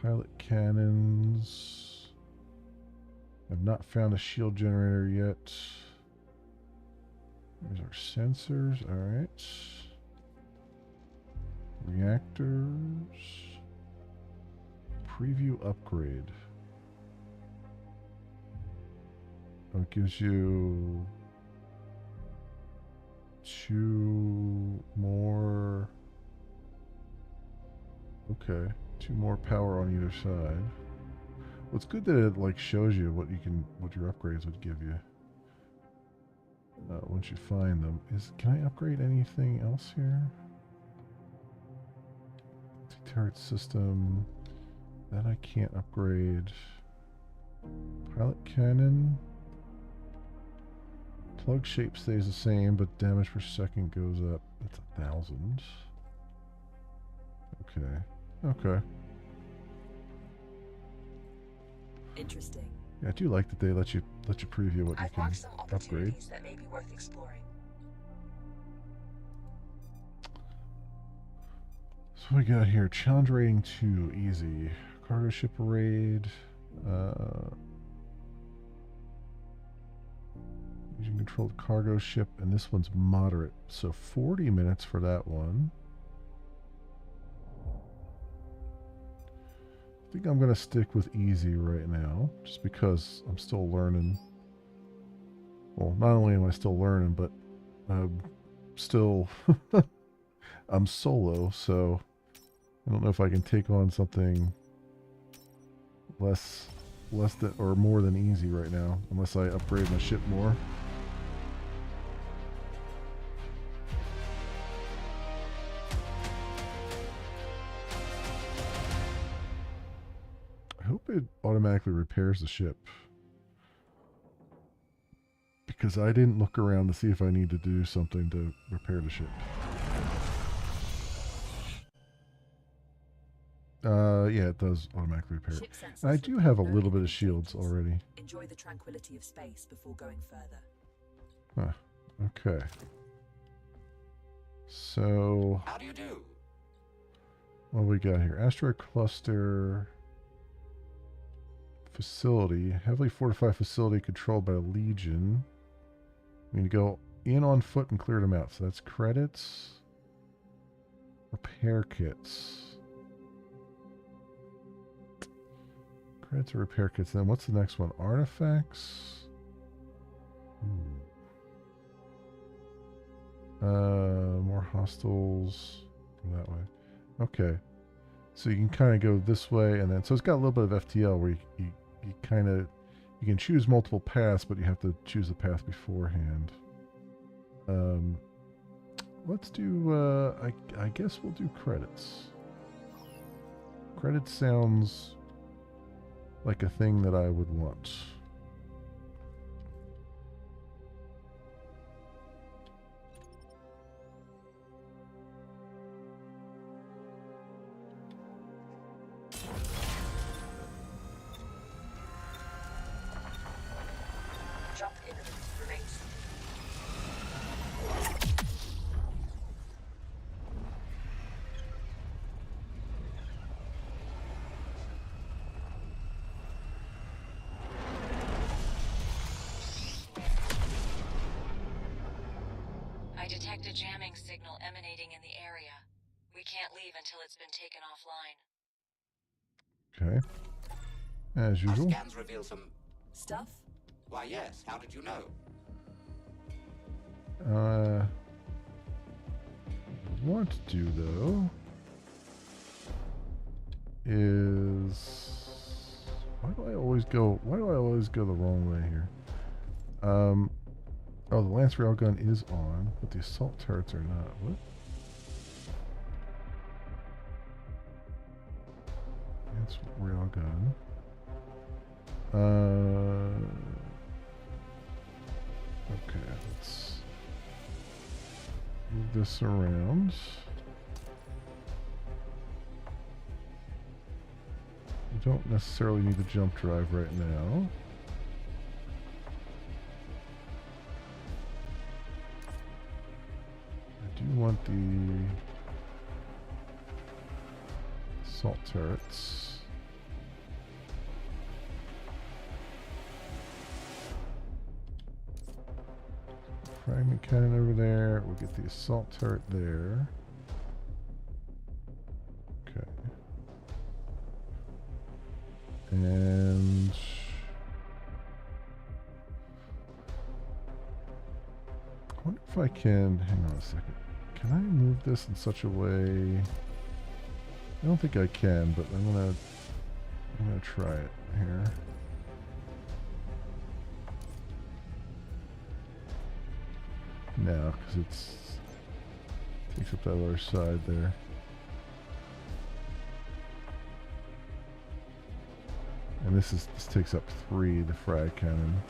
Pilot cannons. I've not found a shield generator yet. There's our sensors. Alright. Reactors. Preview upgrade. Oh, it gives you 2 more. Okay, 2 more power on either side. Well, it's good that it like shows you what your upgrades would give you once you find them. Can I upgrade anything else here? Turret system. That I can't upgrade. Pilot cannon. Plug shape stays the same, but damage per second goes up. That's 1,000. Okay. Interesting. Yeah, I do like that they let you preview what you I've can marked some upgrade. opportunities that may be worth exploring. So we got here challenge rating 2, easy. Cargo ship raid. Using controlled cargo ship, and this one's moderate. So 40 minutes for that one. I think I'm going to stick with easy right now, just because I'm still learning. Well, not only am I still learning, but I'm still I'm solo, so I don't know if I can take on something less than or more than easy right now, unless I upgrade my ship more. I hope it automatically repairs the ship, because I didn't look around to see if I need to do something to repair the ship. Yeah, it does automatically repair it. And I do have a little bit of shields already. Enjoy the tranquility of space before going further. Huh. Okay. So, How do you do? what do we got here? Asteroid cluster facility, heavily fortified facility controlled by a Legion. We need to go in on foot and clear them out. So that's credits, repair kits. Credits or repair kits. Then what's the next one? Artifacts. More hostiles that way. Okay. So you can kind of go this way, and then so it's got a little bit of FTL where you kind of you can choose multiple paths, but you have to choose the path beforehand. Let's do. I guess we'll do credits. Credits sounds like a thing that I would want. Jump imminent. Remain seated. I detect a jamming signal emanating in the area. We can't leave until it's been taken offline. Okay. As Our usual. scans reveal some... Stuff? Why, yes. How did you know? What to do though is why do I always go the wrong way here? Oh, the Lance railgun is on, but the assault turrets are not. What? Lance railgun. Okay, let's move this around. You don't necessarily need the jump drive right now. I do want the assault turrets. Fragment cannon over there. We'll get the assault turret there. Okay. And I wonder if I can, hang on a second. Can I move this in such a way? I don't think I can, but I'm gonna try it here. No, because it takes up that other side there. And this takes up 3, the frag cannon.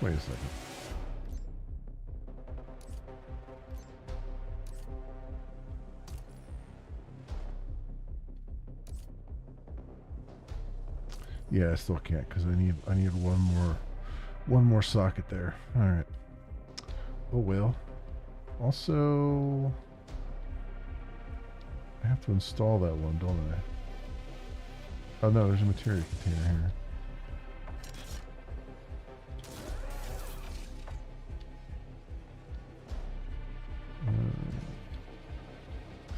Wait a second. Yeah, I still can't because I need one more socket there. All right. Oh well. Also, I have to install that one, don't I? Oh no, there's a materia container here.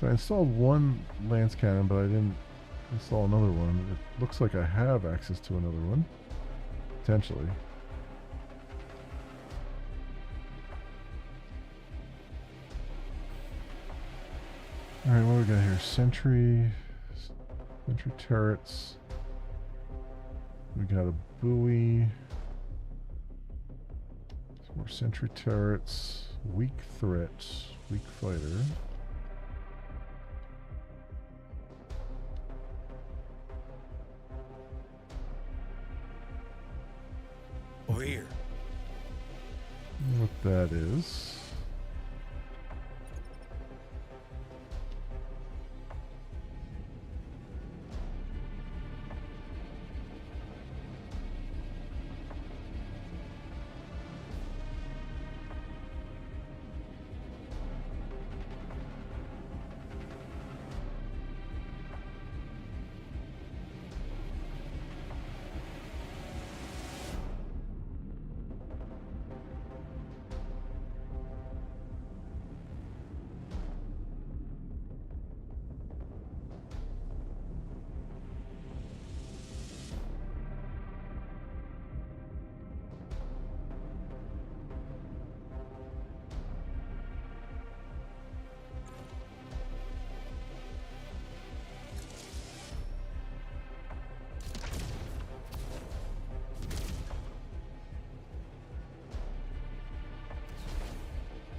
So I installed one lance cannon, but I didn't install another one. It looks like I have access to another one. Potentially. Alright, what do we got here? Sentry turrets. We got a buoy. Some more sentry turrets. Weak threats. Weak fighter. Over here. What that is.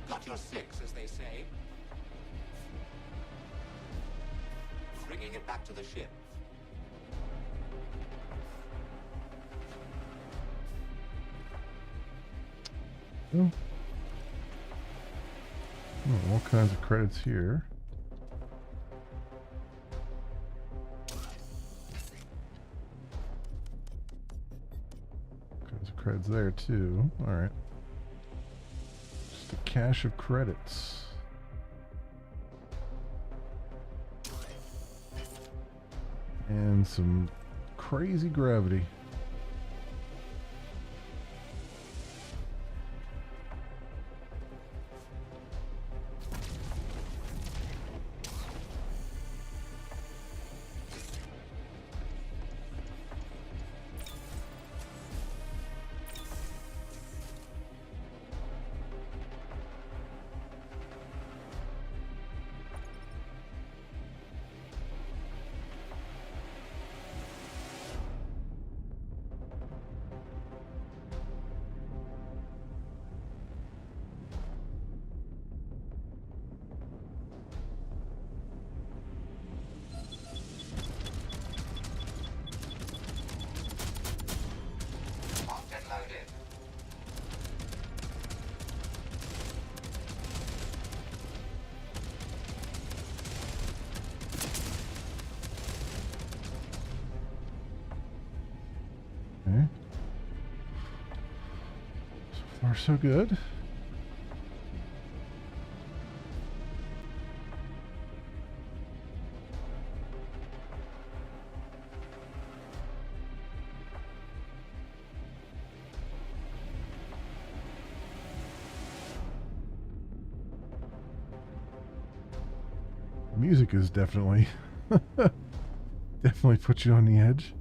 Got your 6, as they say. Bringing it back to the ship. Oh. Oh, all kinds of credits here. All kinds of credits there too. All right. Just a cache of credits. And some crazy gravity. Okay. So far, so good. Music is definitely definitely puts you on the edge.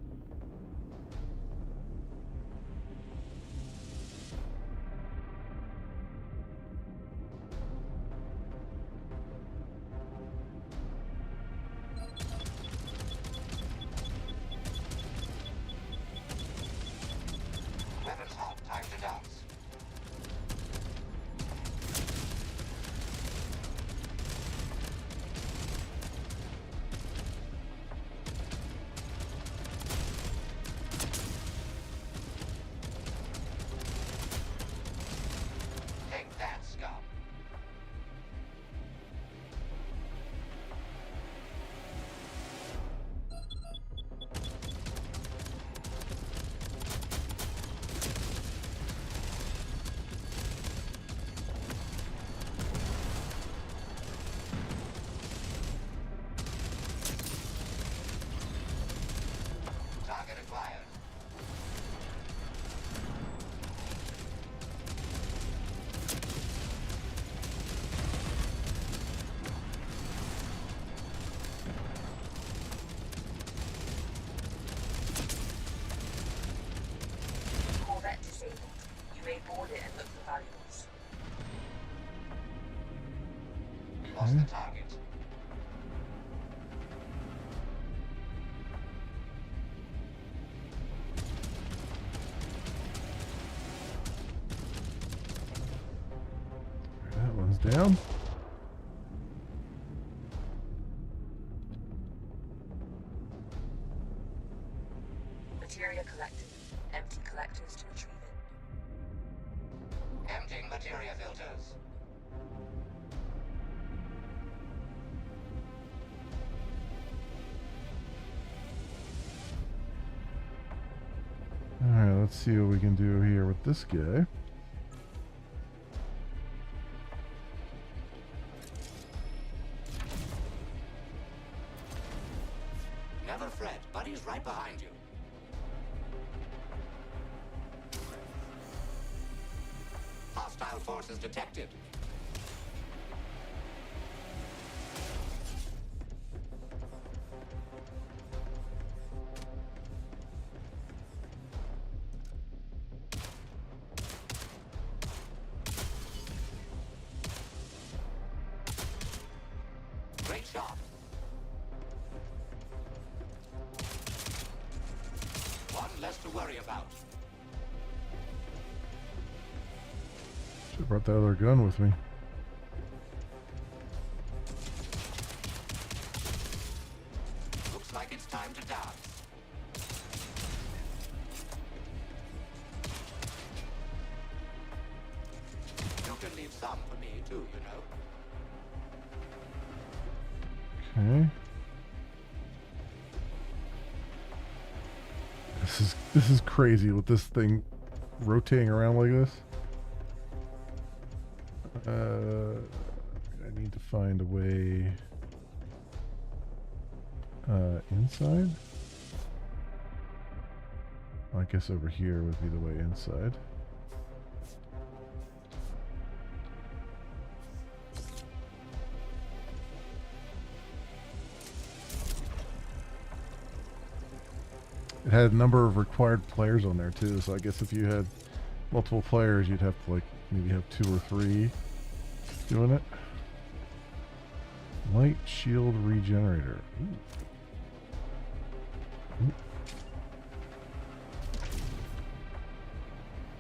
Weapons hot, time to dance. Take that, scum. Target acquired. Corvette disabled. You may board it and look for valuables. We lost the target. That one's down. Materia collected. Empty collectors to retrieve it. Emptying materia filters. Alright, let's see what we can do here with this guy. Never fret, Buddy's right behind you. Hostile forces detected. Great shot. One less to worry about. Should have brought that other gun with me. Looks like it's time to dance. You can leave some for me too, you know. Okay. This is crazy with this thing rotating around like this. I need to find a way inside. I guess over here would be the way inside. It had a number of required players on there too, so I guess if you had multiple players, you'd have to like maybe have 2 or 3 doing it. Light shield regenerator. Ooh. Ooh.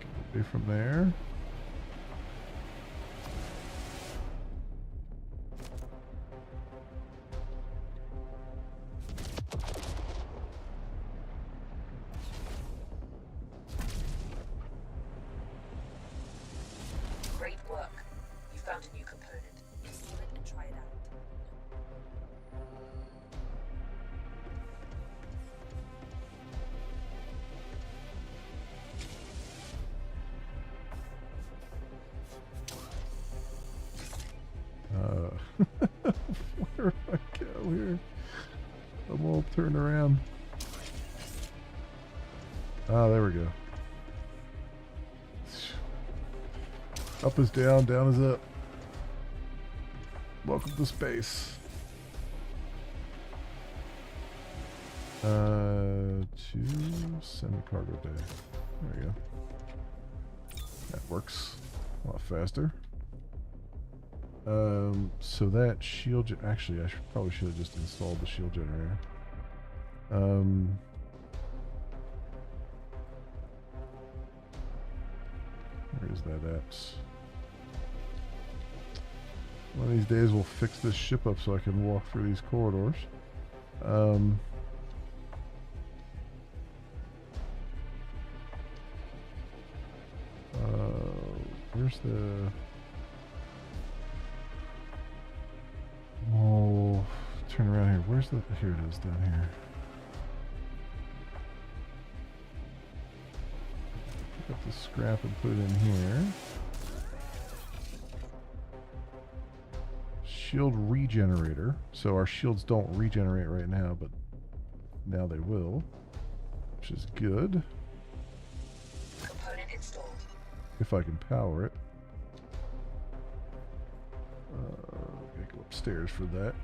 Get away from there. Great work. You found a new component. Install it and try it out. Turn around. Ah, there we go. Up is down, down is up. Welcome to space. To semi-cargo bay. There we go. That works a lot faster. So that shield... Actually, I probably should have just installed the shield generator. Where is that at? One of these days we'll fix this ship up so I can walk through these corridors. Where's the... Oh, turn around here. Where's the... Here it is, down here. Pick up the scrap and put it in here. Shield regenerator. So our shields don't regenerate right now, but now they will, which is good. Component installed. If I can power it. Gotta go upstairs for that.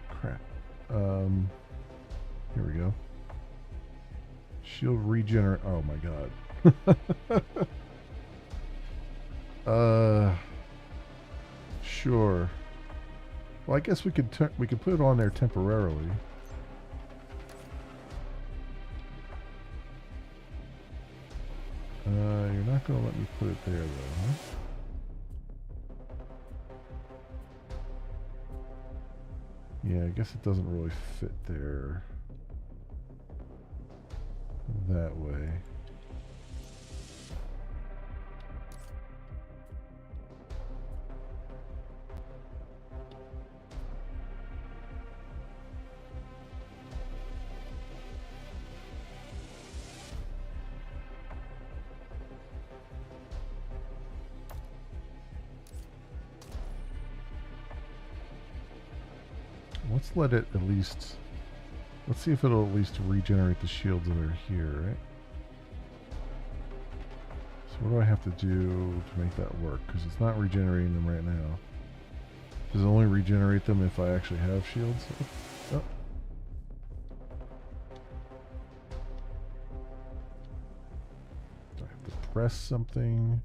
Crap. Here we go. Shield regenerate. Oh my god. Sure. Well, I guess we could put it on there temporarily. You're not going to let me put it there, though, huh? Yeah, I guess it doesn't really fit there that way. Let's let it at least... Let's see if it'll at least regenerate the shields that are here, right? So what do I have to do to make that work? Because it's not regenerating them right now. Does it only regenerate them if I actually have shields? Oh. Do I have to press something?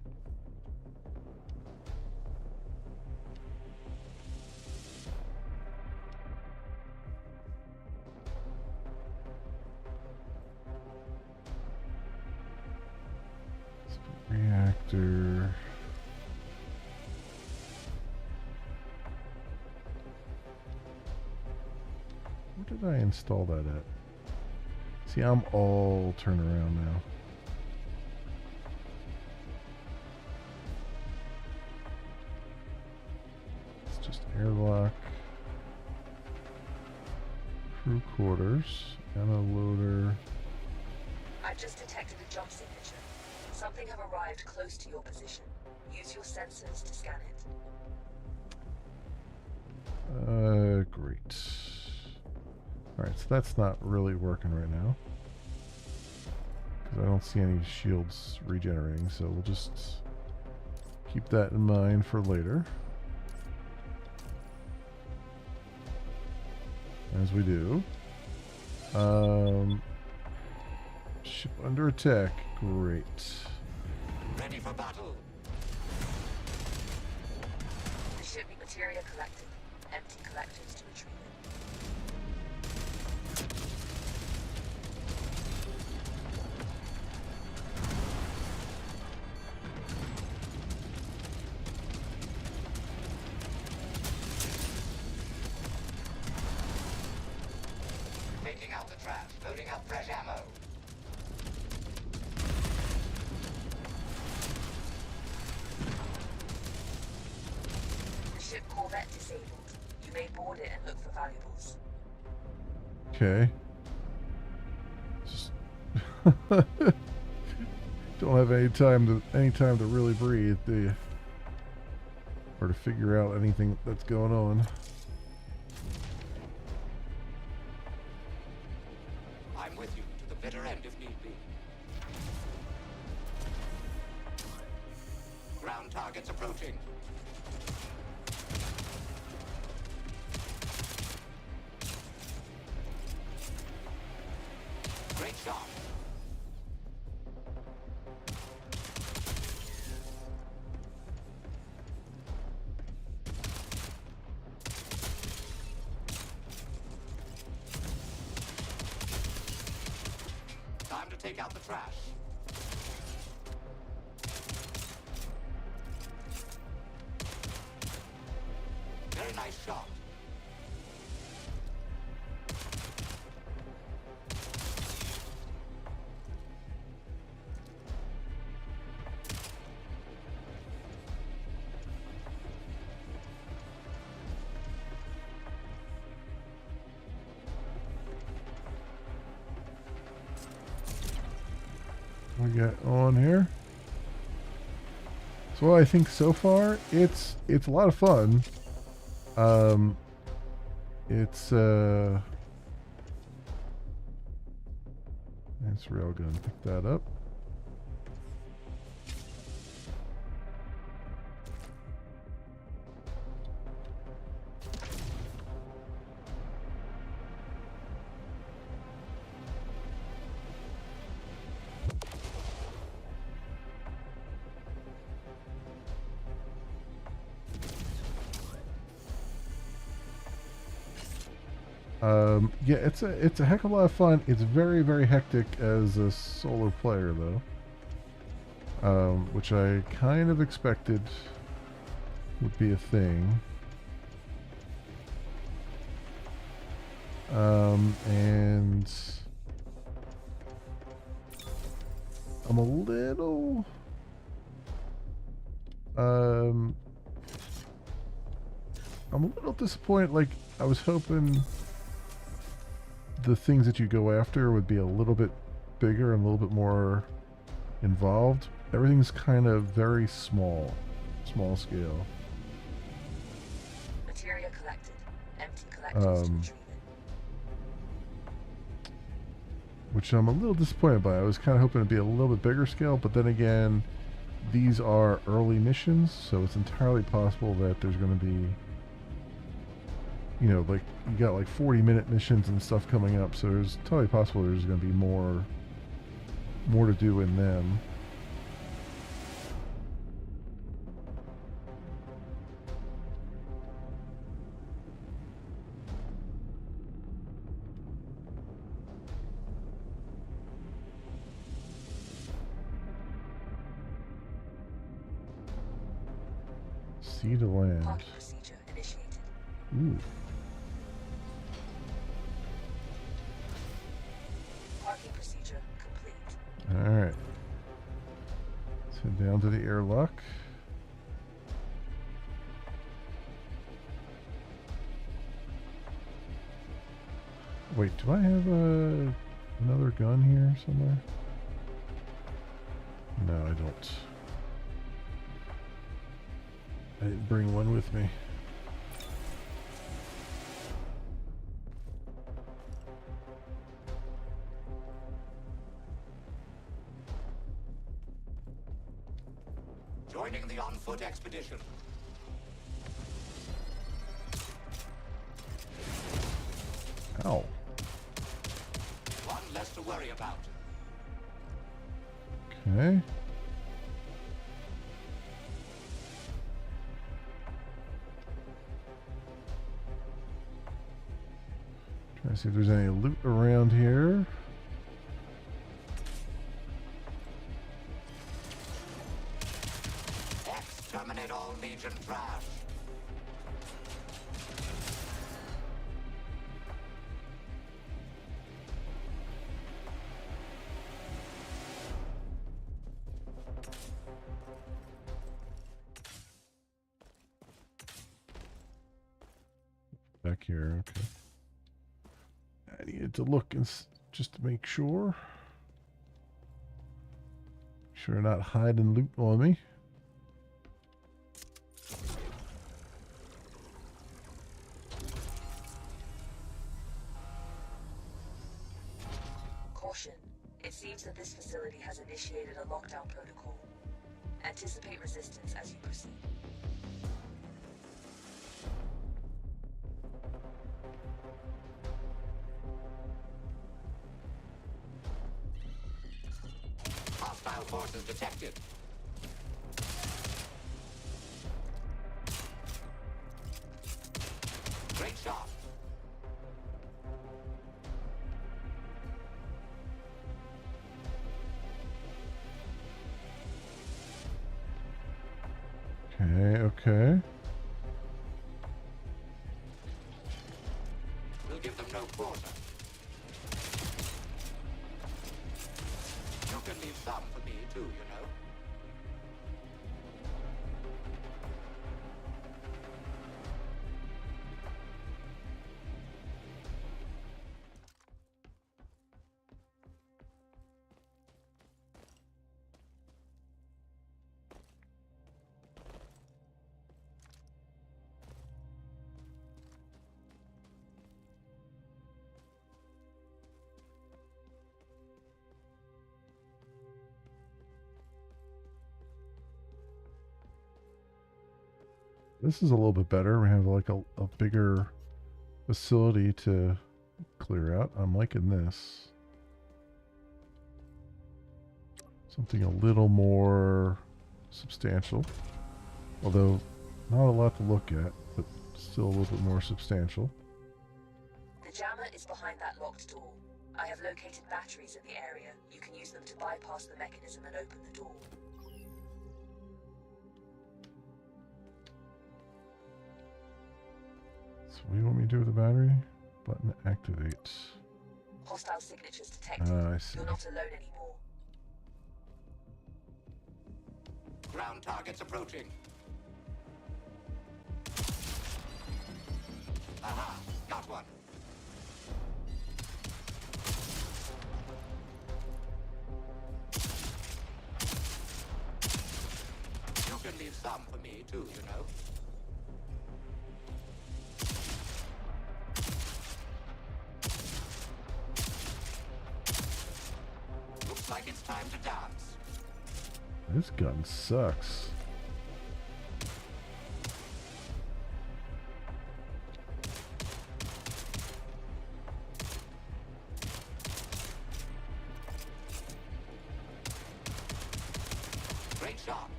Reactor. Where did I install that at? See, I'm all turned around now. It's just airlock. Crew quarters. Ammo loader. I've just detected a jump signature. Something have arrived close to your position. Use your sensors to scan it. Great. Alright, so that's not really working right now. Because I don't see any shields regenerating, so we'll just keep that in mind for later. As we do. Ship under attack. Great. Ready for battle. There should be materia collected. Empty collectors to retrieve it. Taking out the traps, loading up fresh ammo. Corvette disabled. You may board it and look for valuables. Okay. Just don't have any time to really breathe, do you? or to figure out anything that's going on. I'm with you to the bitter end if need be. Ground targets approaching. Great shot. Time to take out the trash. Very nice shot. We got on here. So I think so far it's a lot of fun. It's railgun. Pick that up. Yeah, it's a heck of a lot of fun. It's very, very hectic as a solo player, though, which I kind of expected would be a thing. And I'm a little disappointed. Like, I was hoping the things that you go after would be a little bit bigger and a little bit more involved. Everything's kind of very small scale. Material collected. Empty collectors to retrieve it. Which I'm a little disappointed by. I was kind of hoping it'd be a little bit bigger scale, but then again, these are early missions, so it's entirely possible that there's going to be, you know, like, you got like 40-minute missions and stuff coming up, so there's totally possible there's going to be more to do in them. Sea to land. Parking procedure initiated. Ooh. Parking procedure complete. Alright. Let's head down to the airlock. Wait, do I have another gun here somewhere? No, I don't. I didn't bring one with me. Joining the on-foot expedition. Ow. One less to worry about. Okay. Trying to see if there's any loot around here. Exterminate all Legion trash. Back here, okay. I needed to look and just to make sure. Sure, not hiding loot on me. Caution. It seems that this facility has initiated a lockdown protocol. Anticipate resistance as you proceed. Hostile forces detected. Great shot. Okay. We'll give them no quarter. You can leave some for me too, you know. This is a little bit better. We have like a bigger facility to clear out. I'm liking this. Something a little more substantial. Although not a lot to look at, but still a little bit more substantial. The jammer is behind that locked door. I have located batteries in the area. You can use them to bypass the mechanism and open the door. So what do you want me to do with the battery? Button activate. Hostile signatures detected. I see. You're not alone anymore. Ground targets approaching. Aha! Got one. You can leave some for me too, you know. Looks like it's time to dance. This gun sucks. Great shot.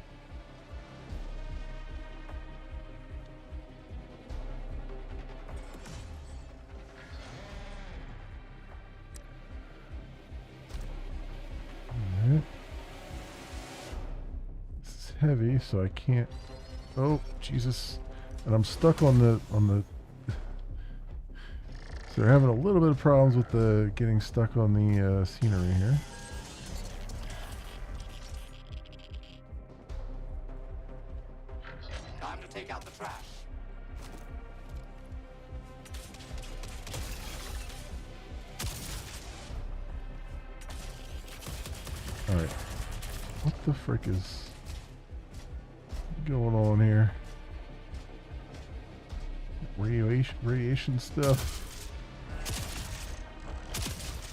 Alright. This is heavy, so I can't. Oh, Jesus. And I'm stuck on the so they're having a little bit of problems with the getting stuck on the scenery here. Time to take out the trash. Alright. What the frick is going on here? Radiation stuff.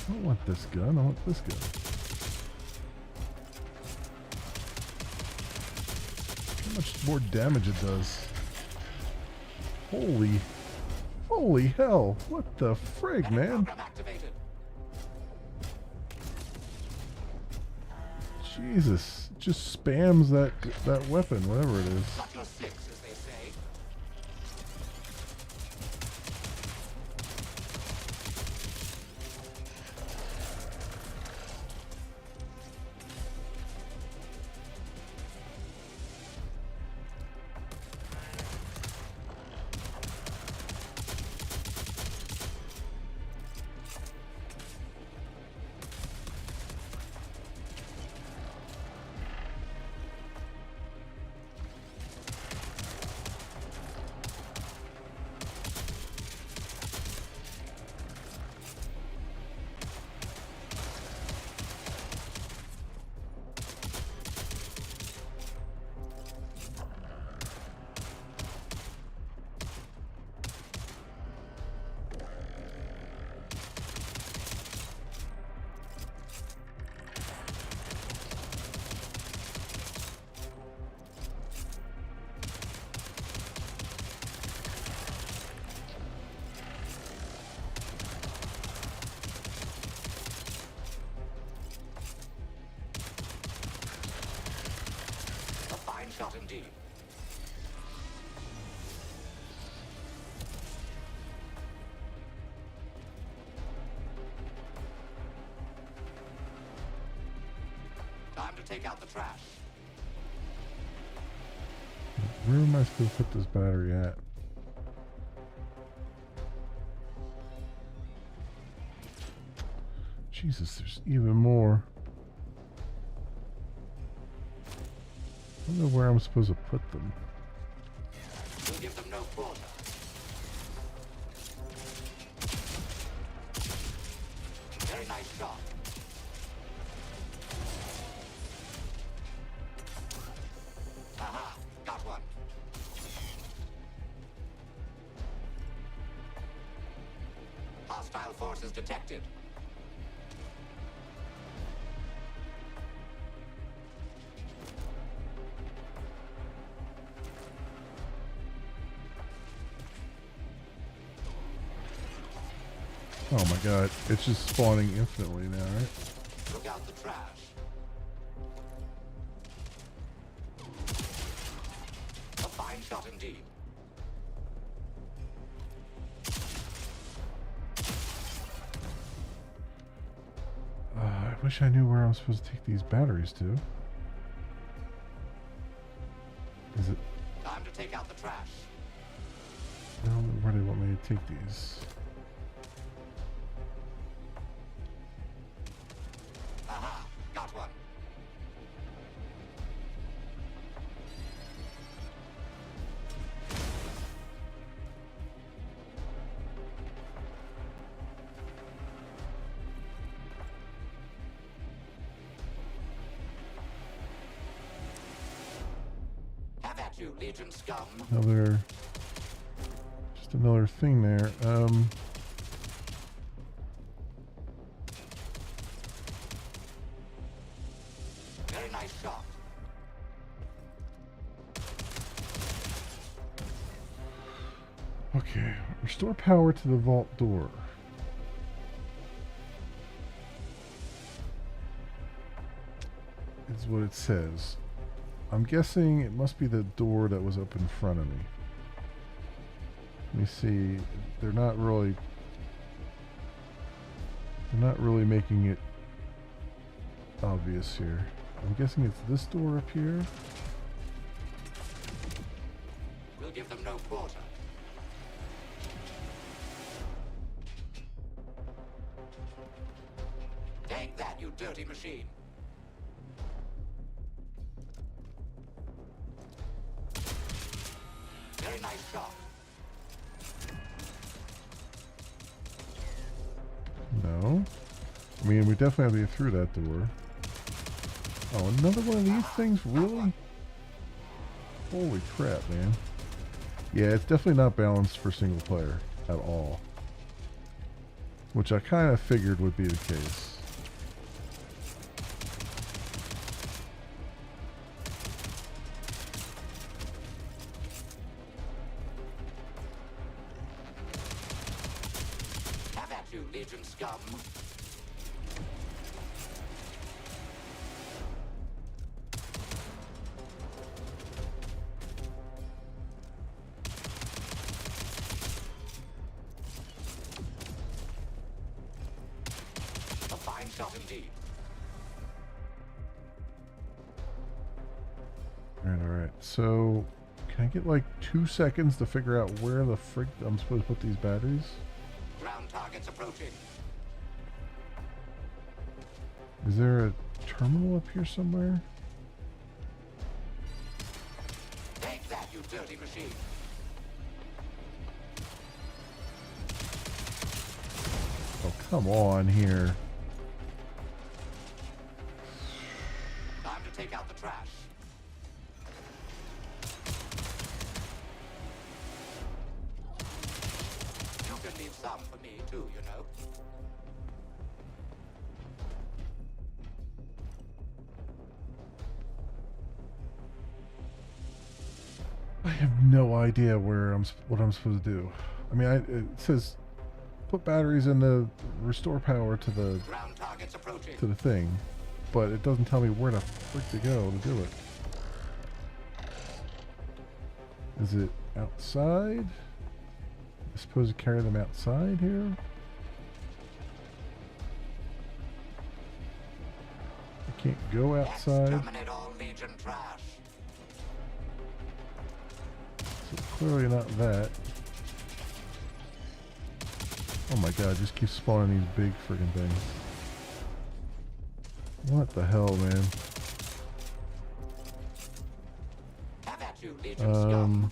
I don't want this gun, I want this gun. How much more damage it does. Holy hell. What the frig, man? Program activated. Jesus. It just spams that weapon, whatever it is. Got your six, as they say. shot indeed. Time to take out the trash. Where am I supposed to put this battery at? Jesus, there's even more. I don't know where I'm supposed to put them. We'll give them no quarter. Very nice shot. Aha, got one. Hostile forces detected. Oh my god, it's just spawning infinitely now, right? Look out the trash. A fine shot indeed. I wish I knew where I'm supposed to take these batteries to. Is it? Time to take out the trash. I don't know where they want me to take these. Aha, got one. Have at you, Legion scum. Just another thing there. Very nice shot. Okay, restore power to the vault door. Is what it says. I'm guessing it must be the door that was up in front of me. Let me see. They're not really making it obvious here. I'm guessing it's this door up here. We'll give them no quarter. Take that, you dirty machine. Very nice shot. No. I mean, we definitely have to get through that door. Oh, another one of these things? Really? Holy crap, man. Yeah, it's definitely not balanced for single player at all. Which I kind of figured would be the case. Have at you, Legion scum. A fine shot indeed. Alright. So, can I get like 2 seconds to figure out where the frick I'm supposed to put these batteries? Ground targets approaching. Is there a terminal up here somewhere? Take that, you dirty machine. Oh, come on here. Time to take out the trash. You can leave some for me too, you know. I have no idea what I'm supposed to do. I mean, it says put batteries in the restore power to the Ground targets approaching. thing, but it doesn't tell me where the frick to go to do it. Is it outside? I'm supposed to carry them outside here? I can't go outside. Exterminate all Legion trash. So clearly not that. Oh my god, just keep spawning these big friggin' things. What the hell, man? Have at you, Legion scum.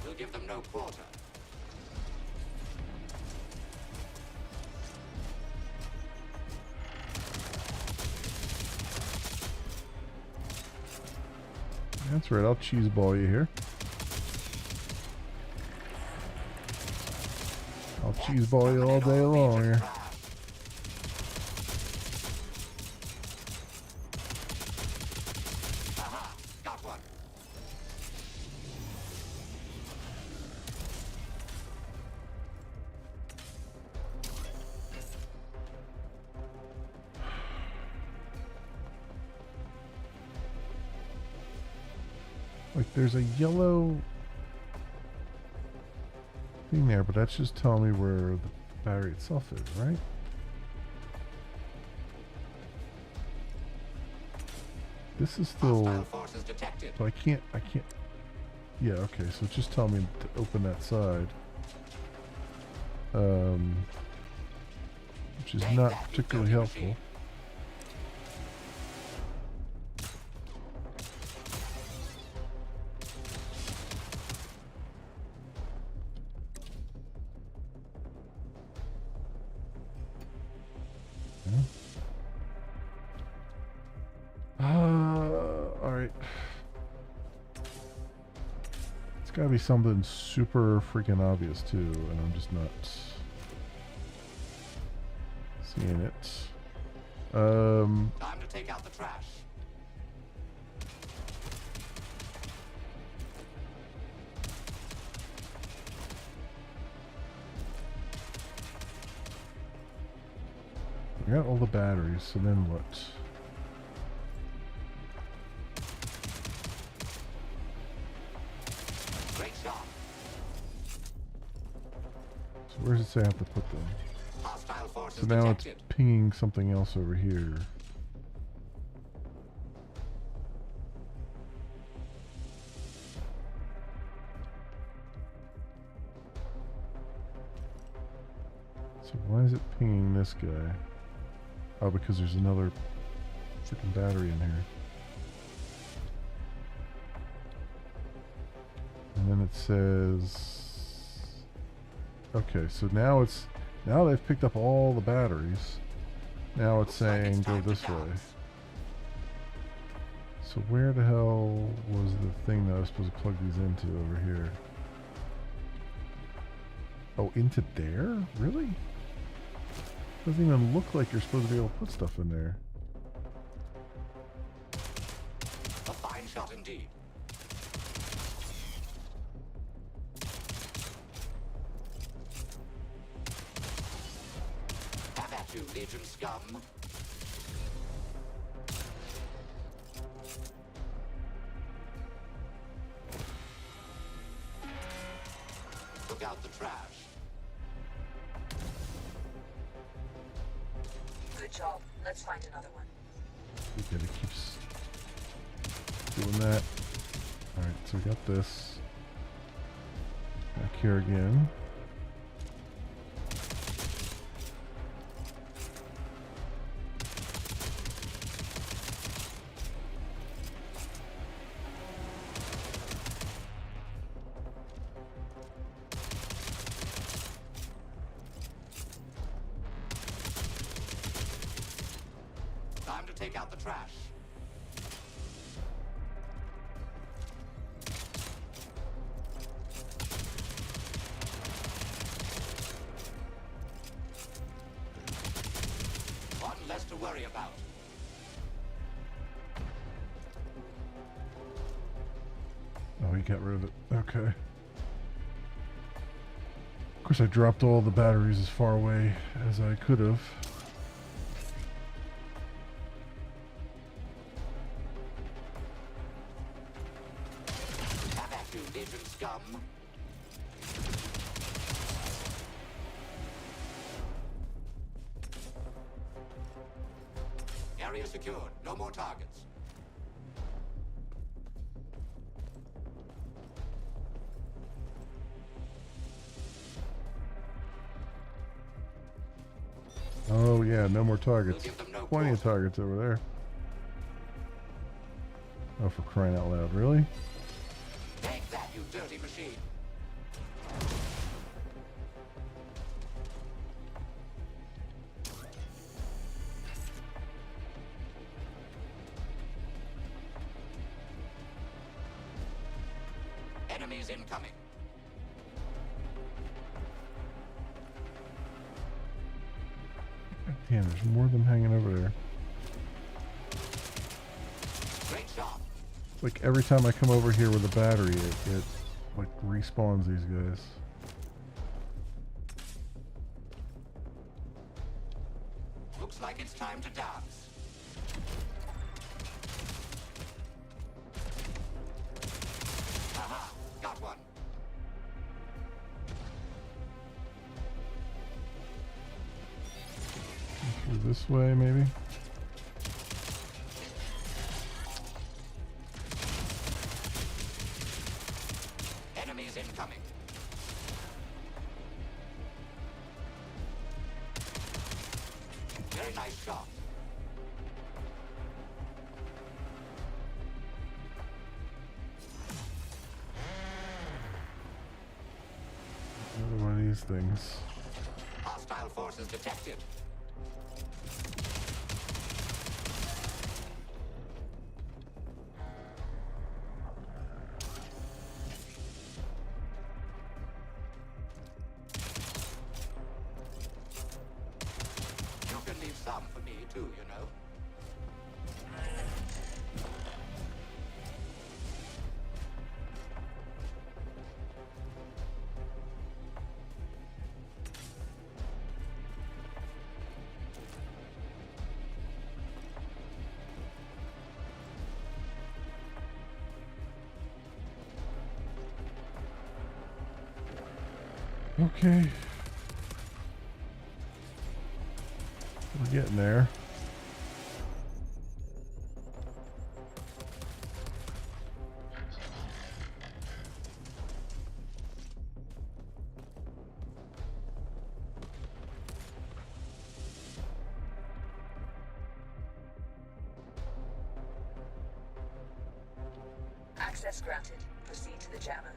We'll give them no quarter. That's right, I'll cheese ball you here. I'll cheese ball you all day long here. Aha, got one. Like there's a yellow thing there, but that's just telling me where the battery itself is, right? This is still, Hostile forces detected. so I can't, yeah, okay, so it's just telling me to open that side. Which is Take not that, you particularly filthy helpful. machine. Alright. It's gotta be something super freaking obvious too, and I'm just not seeing it. Time to take out the trash. We got all the batteries, so then what? Great shot. So where does it say I have to put them? Hostile forces So now it's detected. pinging something else over here. So why is it pinging this guy? Oh, because there's another freaking battery in here. And then it says... Okay, so now it's... Now they've picked up all the batteries. Now it's Looks like saying it's go time to this way. dance. So where the hell was the thing that I was supposed to plug these into over here? Oh, into there? Really? Doesn't even look like you're supposed to be able to put stuff in there. A fine shot indeed. Have at you, Legion scum. Look out the trash. Good job. Let's find another one. Okay, it keeps doing that. Alright, so we got this. Back here again. Time to take out the trash. you got rid of it. Okay. Of course, I dropped all the batteries as far away as I could have. Have at you, Legion scum. Area secured. No more targets. Oh yeah, no more targets. We'll give them no Plenty of quarter. targets over there. Oh, for crying out loud, really? Take that, you dirty machine. Enemies incoming. Damn, there's more of them hanging over there. Great shot. It's like every time I come over here with a battery, it like respawns these guys. Looks like it's time to dance. Aha, got one. Through this way, maybe? Enemies incoming. Very nice shot. Another one of these things. Hostile forces detected. You can leave some for me too, you know. Okay. We're getting there. Access granted. Proceed to the jammer.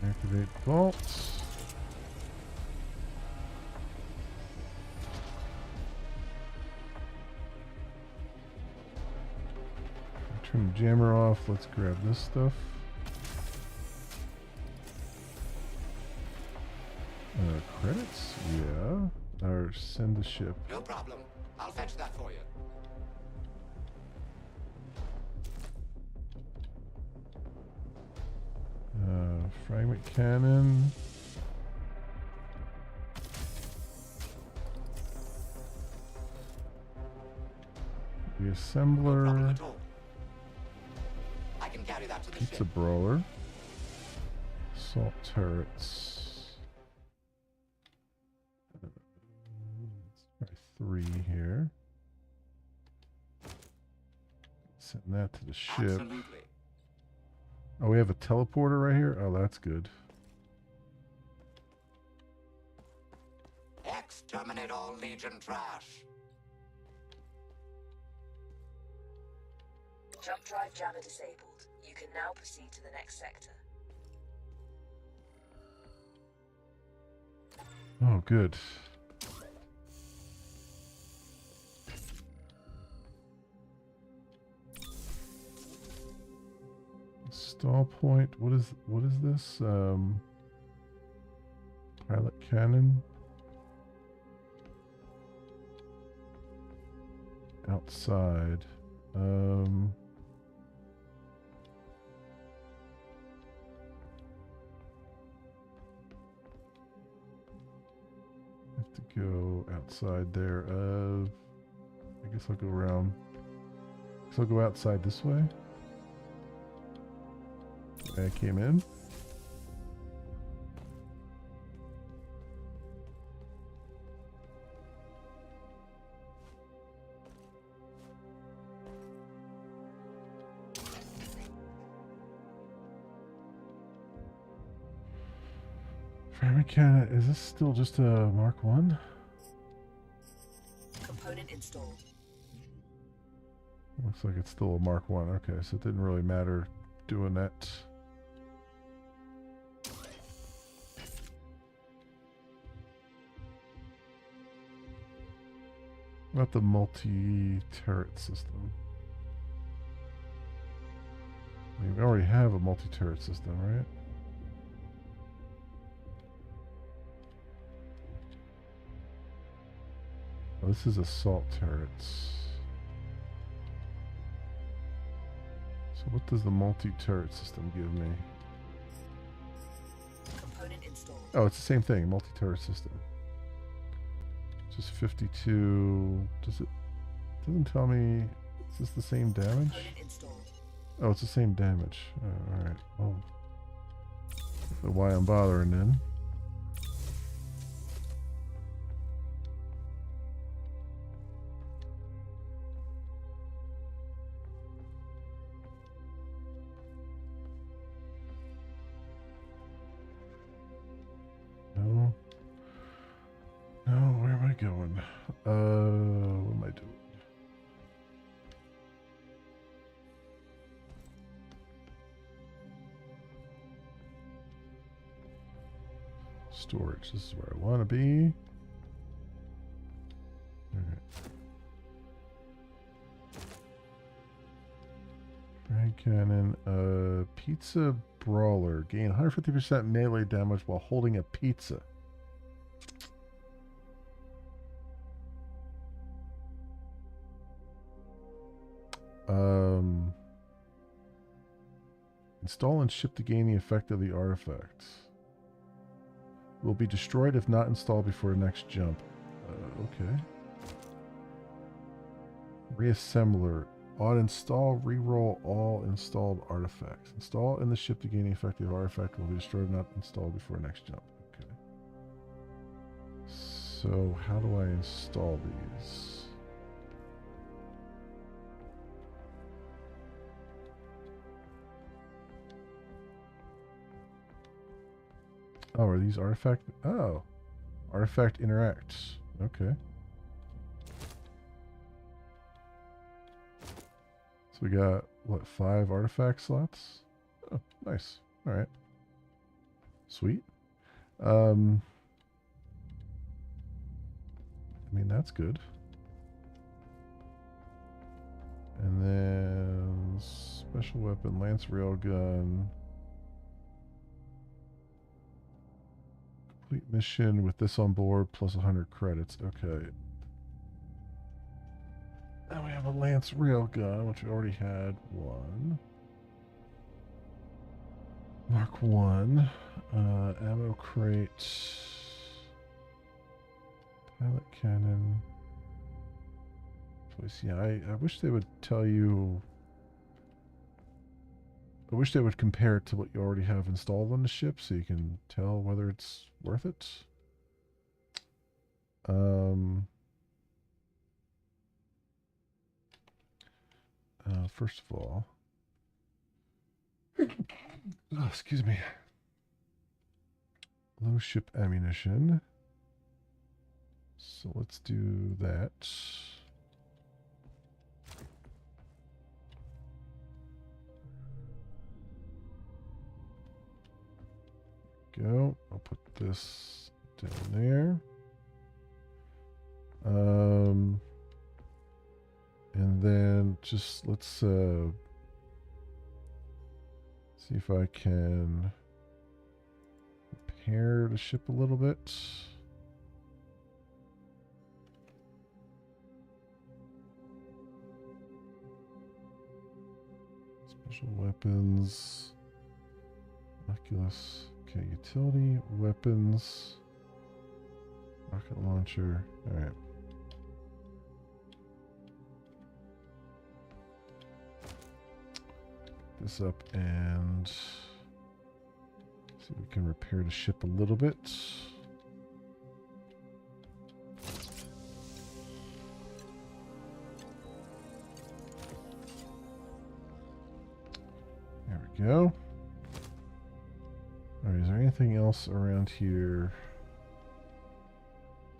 Activate vaults. Turn the jammer off. Let's grab this stuff. Credits? Yeah. Or send the ship. No problem. I'll fetch that for you. Fragment cannon. No problem Reassembler. at all. I can carry that to the Pizza ship. brawler. Assault turrets. Let's try 3 here. Send that to the ship. Absolutely. Oh, we have a teleporter right here? Oh, that's good. Exterminate all Legion trash. Jump drive jammer disabled. You can now proceed to the next sector. Oh, good. Stall point. What is this? Pilot cannon. Outside. Have to go outside there. I guess I'll go around. So I'll go outside this way. I came in. Mechanic, is this still just a Mark 1? Component installed. Looks like it's still a Mark 1. Okay, so it didn't really matter doing that. About the multi-turret system. We already have a multi-turret system, right? Oh, this is assault turrets. So what does the multi-turret system give me? Component installed. Oh, it's the same thing, multi-turret system. Just 52. Does it doesn't tell me, is this the same damage? Component installed. Oh, it's the same damage. Alright, well. So why I'm bothering then. No. No, where am I going? What am I doing? Storage. This is where I want to be. Alright. Frag cannon. Pizza brawler. Gain 150% melee damage while holding a pizza. Install and ship to gain the effect of the artifact. Will be destroyed if not installed before next jump. Okay. Reassembler. On install, reroll all installed artifacts. Install in the ship to gain the effect of the artifact will be destroyed if not installed before next jump. Okay. So how do I install these? Oh, are these artifact? Oh. Artifact interacts. Okay. So we got, what, 5 artifact slots? Oh, nice. Alright. Sweet. I mean, that's good. And then special weapon, lance railgun. Complete mission with this on board plus 100 credits. Okay. Now we have a lance railgun, which we already had one. Mark 1. Ammo crate. Pilot cannon. Choice. Yeah, I wish they would tell you. I wish they would compare it to what you already have installed on the ship so you can tell whether it's worth it. First of all, oh, excuse me. Low ship ammunition. So let's do that. Go. I'll put this down there. And then just let's see if I can repair the ship a little bit. Special weapons. Oculus. Okay, utility, weapons, rocket launcher. Alright. This up and see if we can repair the ship a little bit. There we go. Alright, is there anything else around here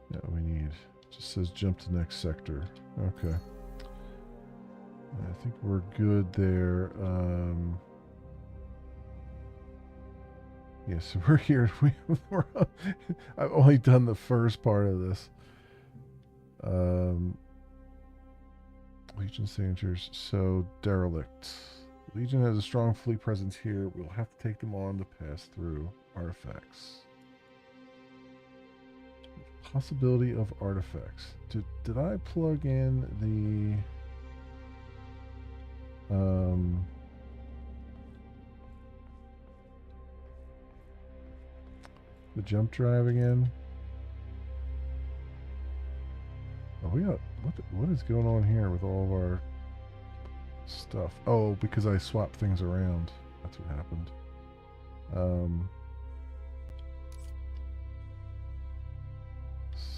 that we need? It just says jump to next sector. Okay. I think we're good there. Yeah, so we're here. I've only done the first part of this. Legion signatures. So, derelict. Legion has a strong fleet presence here. We'll have to take them on to pass through artifacts. Possibility of artifacts. Did I plug in the jump drive again? Oh, we got what is going on here with all of our stuff? Oh, because I swapped things around. That's what happened.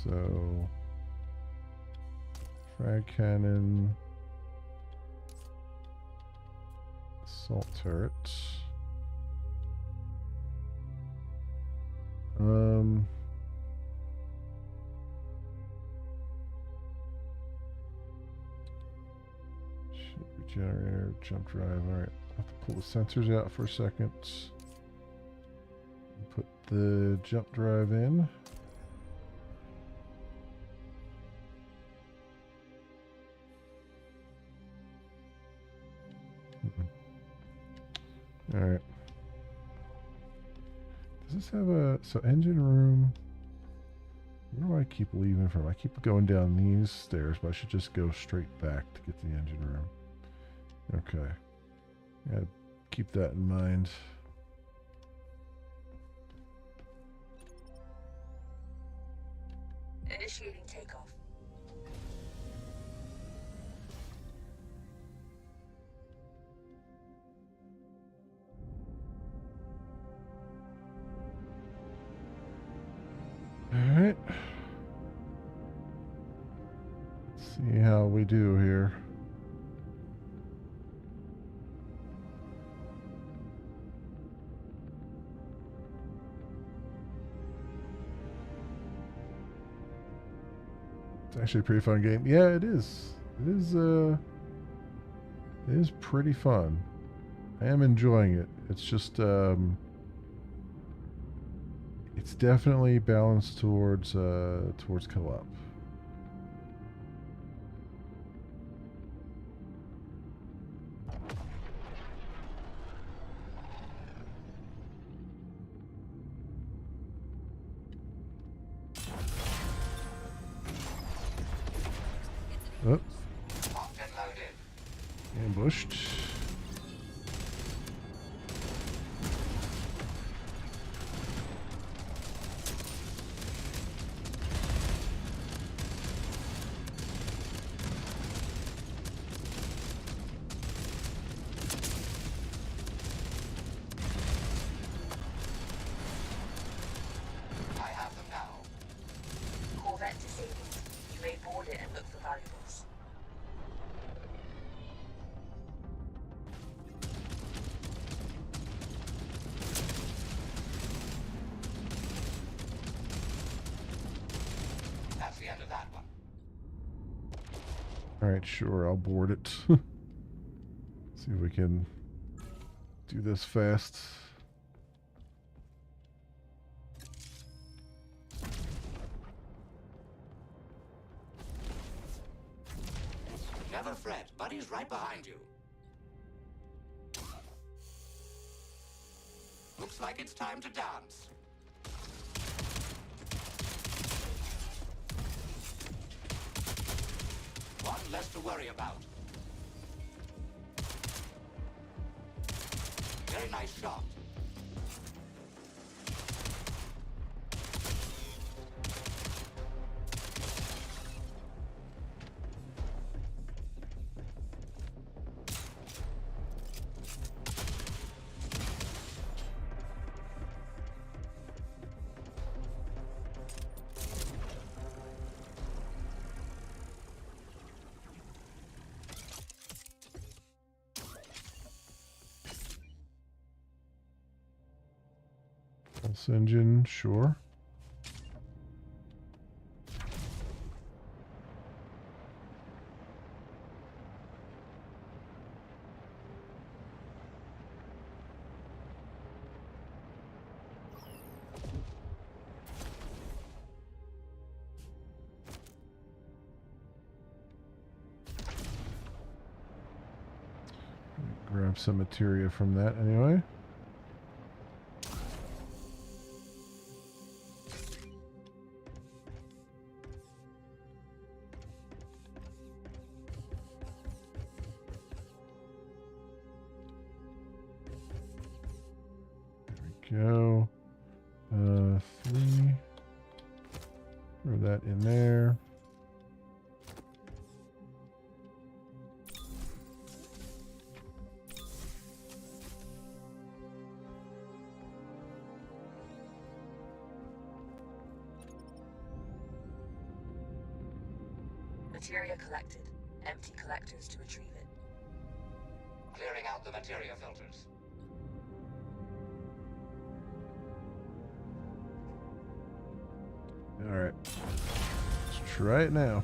So frag cannon, assault turret. Ship regenerator, jump drive. All right, have to pull the sensors out for a second. Put the jump drive in. All right. Does this have a engine room? Where do I keep leaving from? I keep going down these stairs, but I should just go straight back to get to the engine room. Okay. Yeah, keep that in mind. Initiating takeoff. Alright. Let's see how we do here. It's actually a pretty fun game. Yeah, it is. It is pretty fun. I am enjoying it. It's just it's definitely balanced towards co-op. Oh. Ambushed. I have them now. Corvette disabled. You may board it and look for valuables. That's the end of that one. Alright, sure, I'll board it. See if we can do this fast. Never fret, Buddy's right behind you. Looks like it's time to dance. less to worry about. Very nice shot. Pulse engine, sure. Grab some materia from that anyway. Go. 3. Throw that in there. Materia collected. Empty collectors to retrieve it. Clearing out the materia filters. Alright. Let's try it now.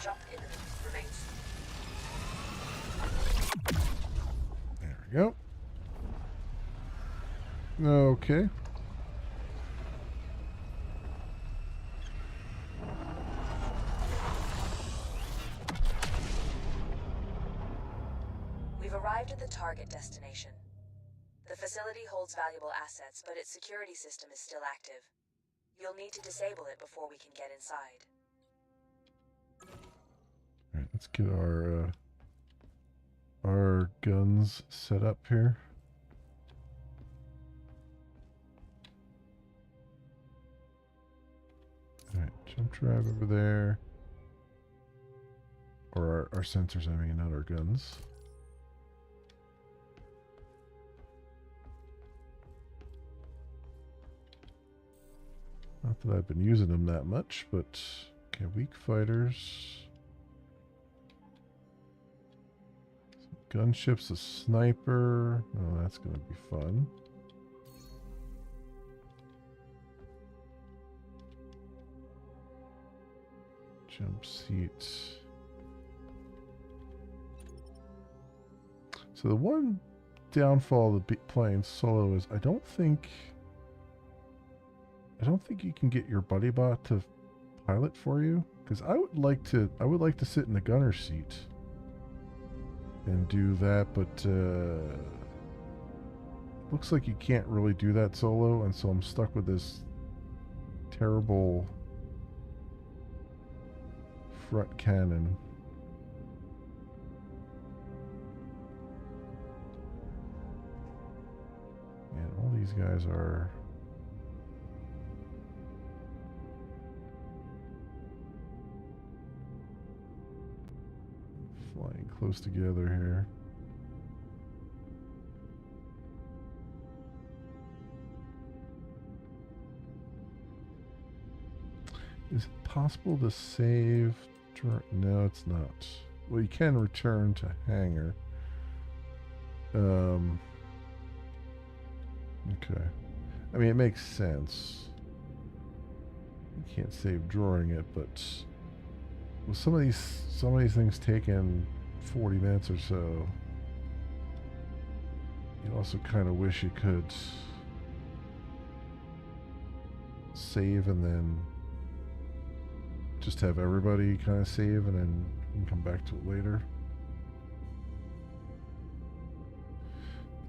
Jump imminent. Remains. There we go. Okay. We've arrived at the target destination. The facility holds valuable assets, but its security system is still active. You'll need to disable it before we can get inside. Alright, let's get our guns set up here. Alright, jump drive over there. Or our sensors, I mean, not our guns. Not that I've been using them that much, but okay, weak fighters. Some gunships, a sniper. Oh, that's going to be fun. Jump seats. So the one downfall of playing solo is I don't think you can get your buddy bot to pilot for you, because I would like to sit in the gunner seat and do that, but looks like you can't really do that solo, and so I'm stuck with this terrible front cannon. And all these guys are flying close together here. Is it possible to save? No, it's not. Well, you can return to hangar. Okay. I mean, it makes sense. You can't save drawing it, but with some of these things taking 40 minutes or so, you also kind of wish you could save and then just have everybody kind of save and then you can come back to it later.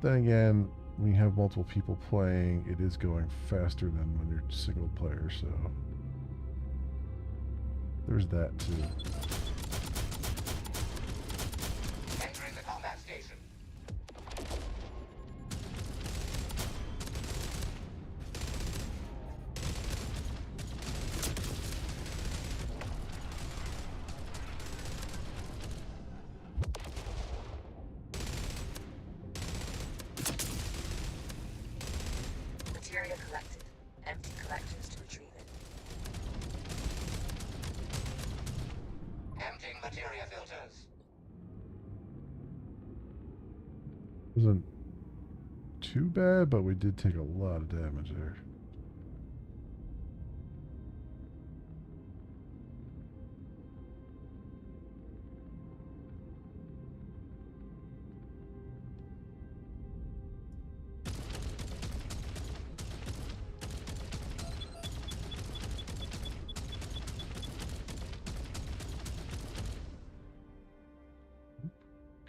But then again, when you have multiple people playing, it is going faster than when you're single player, so There's that too. Entering the combat station. Materia collected. Empty collectors to retrieve it. Emptying materia filters. Wasn't too bad, but we did take a lot of damage there.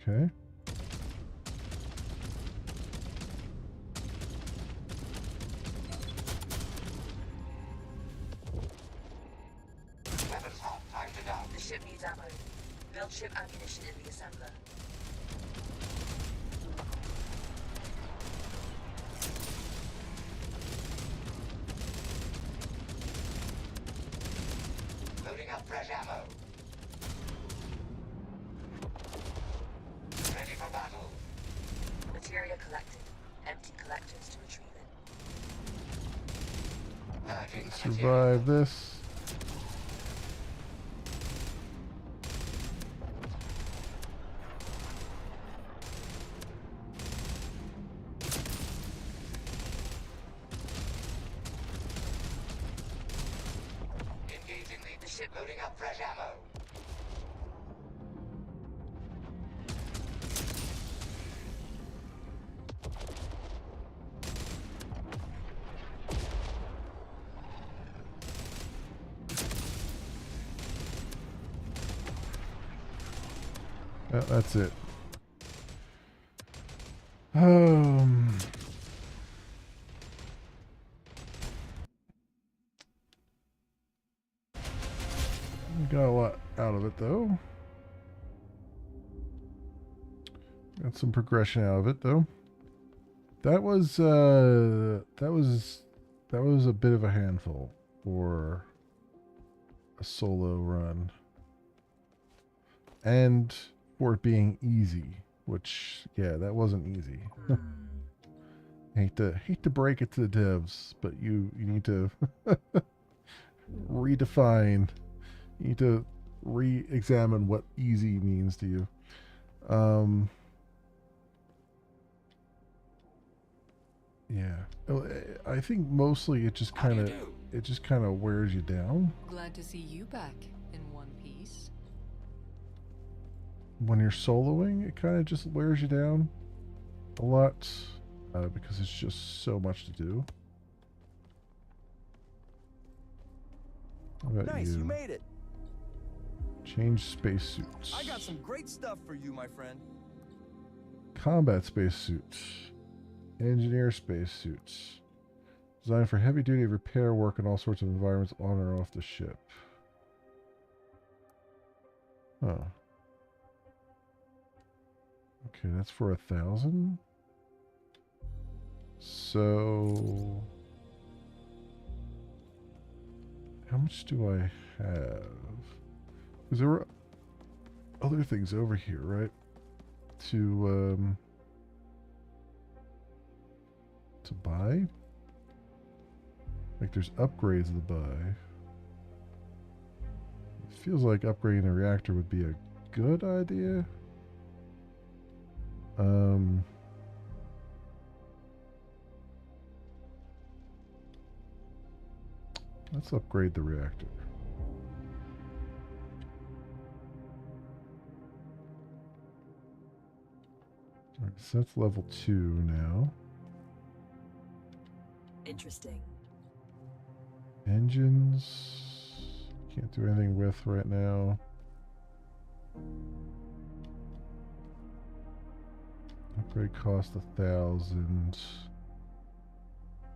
Okay. Weapons hot. Time to down. The ship needs ammo. Build ship ammunition in the assembler. Loading up fresh ammo. Ready for battle. Materia collected. Empty collectors to retrieve it. Purging material. Survive this. Engaging the ship. Loading up fresh ammo. That's it. We got a lot out of it though. Got some progression out of it though. That was a bit of a handful for a solo run. And for it being easy, which yeah, that wasn't easy. hate to break it to the devs, but you need to redefine. You need to re-examine what easy means to you. Yeah, I think mostly it just kind of wears you down. Glad to see you back in one piece. When you're soloing, it kind of just wears you down a lot because it's just so much to do. How about Nice, you made it. Change spacesuits. I got some great stuff for you, my friend. Combat spacesuits. Engineer spacesuits. Designed for heavy duty repair work in all sorts of environments on or off the ship. Huh. Okay, that's for 1,000. So how much do I have? Because there were other things over here, right? To buy? Like there's upgrades to buy. It feels like upgrading the reactor would be a good idea. Let's upgrade the reactor. Alright, so that's level 2 now. Interesting. Engines. Can't do anything with right now. Upgrade cost 1,000.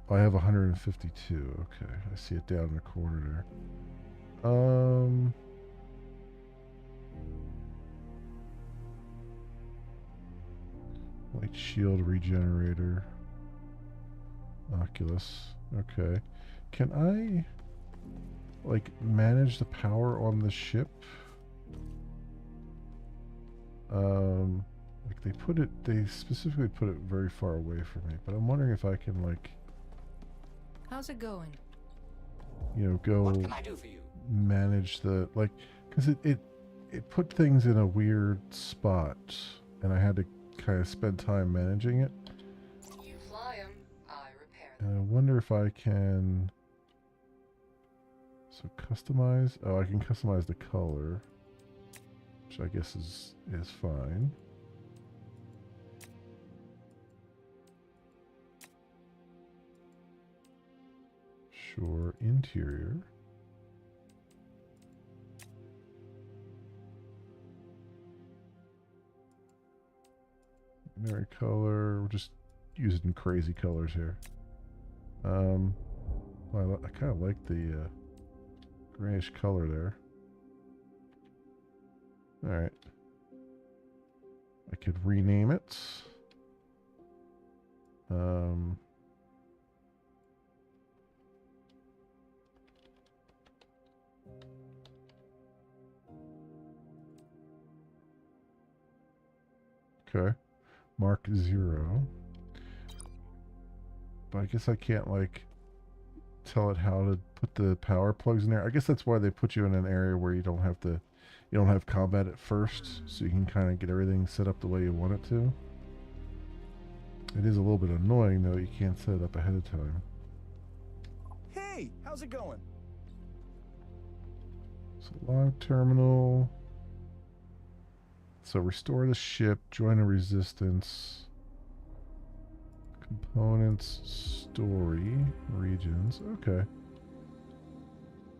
I have 152. Okay, I see it down in the corner there. Light shield regenerator. Oculus. Okay. Can I, like, manage the power on the ship? Like they specifically put it very far away from me, but I'm wondering if I can, like, How's it going? you know, go What can I do for you? manage the, like, because it put things in a weird spot, and I had to kind of spend time managing it. You fly 'em, I repair And them. I wonder if I can, so customize, oh, I can customize the color, which I guess is fine. Sure, interior. Binary color. We're just using crazy colors here. Well, I kind of like the grayish color there. All right. I could rename it. Okay. Mark 0. But I guess I can't, like, tell it how to put the power plugs in there. I guess that's why they put you in an area where you don't have combat at first, so you can kind of get everything set up the way you want it to. It is a little bit annoying, though. You can't set it up ahead of time. Hey, how's it going? So log terminal. So restore the ship, join a resistance, components, story, regions. Okay.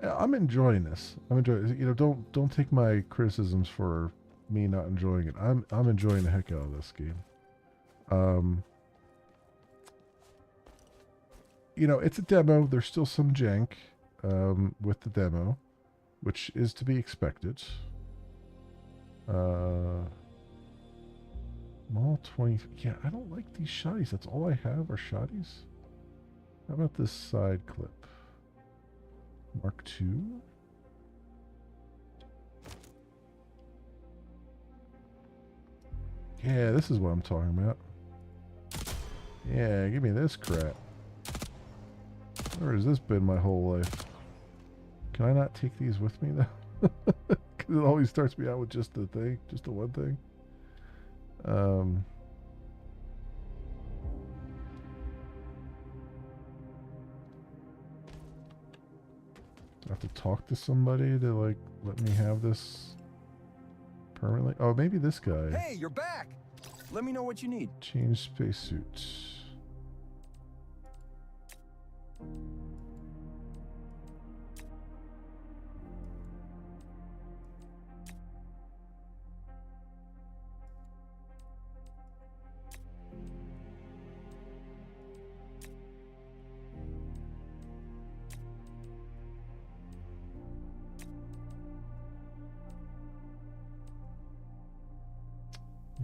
Yeah, I'm enjoying this. I'm enjoying it. You know, don't take my criticisms for me not enjoying it. I'm enjoying the heck out of this game. You know, it's a demo. There's still some jank with the demo, which is to be expected. Mall 20. Yeah, I don't like these shotties. That's all I have are shotties. How about this side clip? Mark 2. Yeah, this is what I'm talking about. Yeah, give me this crap. Where has this been my whole life? Can I not take these with me, though? Because it always starts me out with just the thing, just the one thing. I have to talk to somebody to, like, let me have this permanently. Oh, maybe this guy. Hey, you're back! Let me know what you need. Change spacesuit.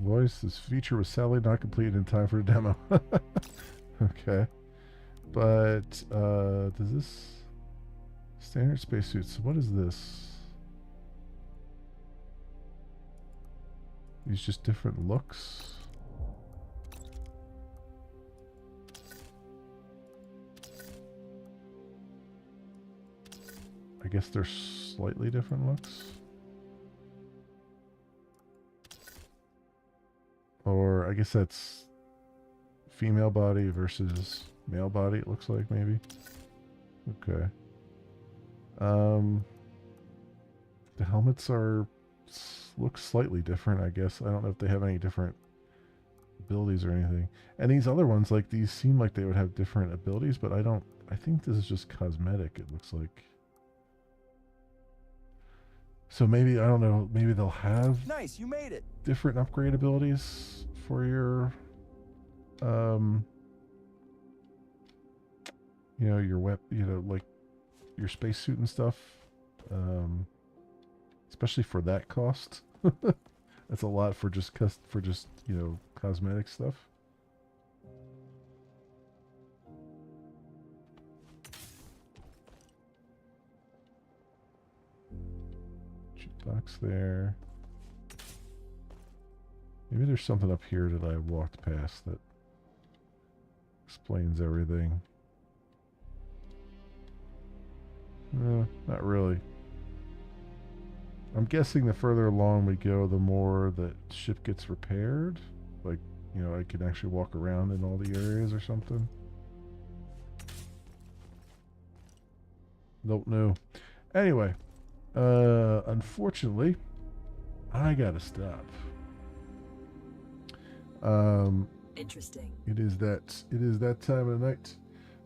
Voice, this feature was sadly not completed in time for a demo. Okay. But, does this... Standard spacesuits, what is this? These just different looks? I guess they're slightly different looks. Or I guess that's female body versus male body, it looks like, maybe. Okay. The helmets look slightly different, I guess. I don't know if they have any different abilities or anything. And these other ones, like, these seem like they would have different abilities, but I think this is just cosmetic, it looks like. So maybe, I don't know, maybe they'll have Nice, you made it. different upgrade abilities for your, you know, your like your spacesuit and stuff. Especially for that cost. That's a lot for just you know, cosmetic stuff. Jukebox there. Maybe there's something up here that I walked past that explains everything. Not really. I'm guessing the further along we go, the more that ship gets repaired. Like, you know, I can actually walk around in all the areas or something. Don't know. Anyway, unfortunately, I gotta stop. Interesting. It is that time of the night,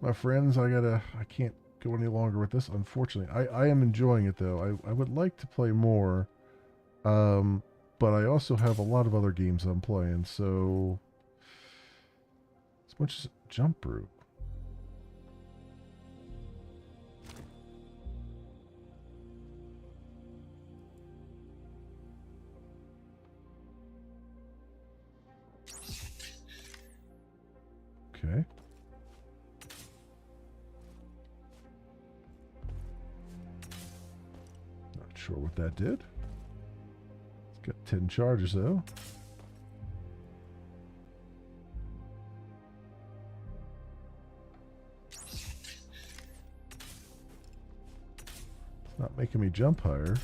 my friends. I can't go any longer with this, unfortunately. I am enjoying it though. I would like to play more, but I also have a lot of other games I'm playing. So as much as jump route. Okay. Not sure what that did. It's got 10 charges though. It's not making me jump higher.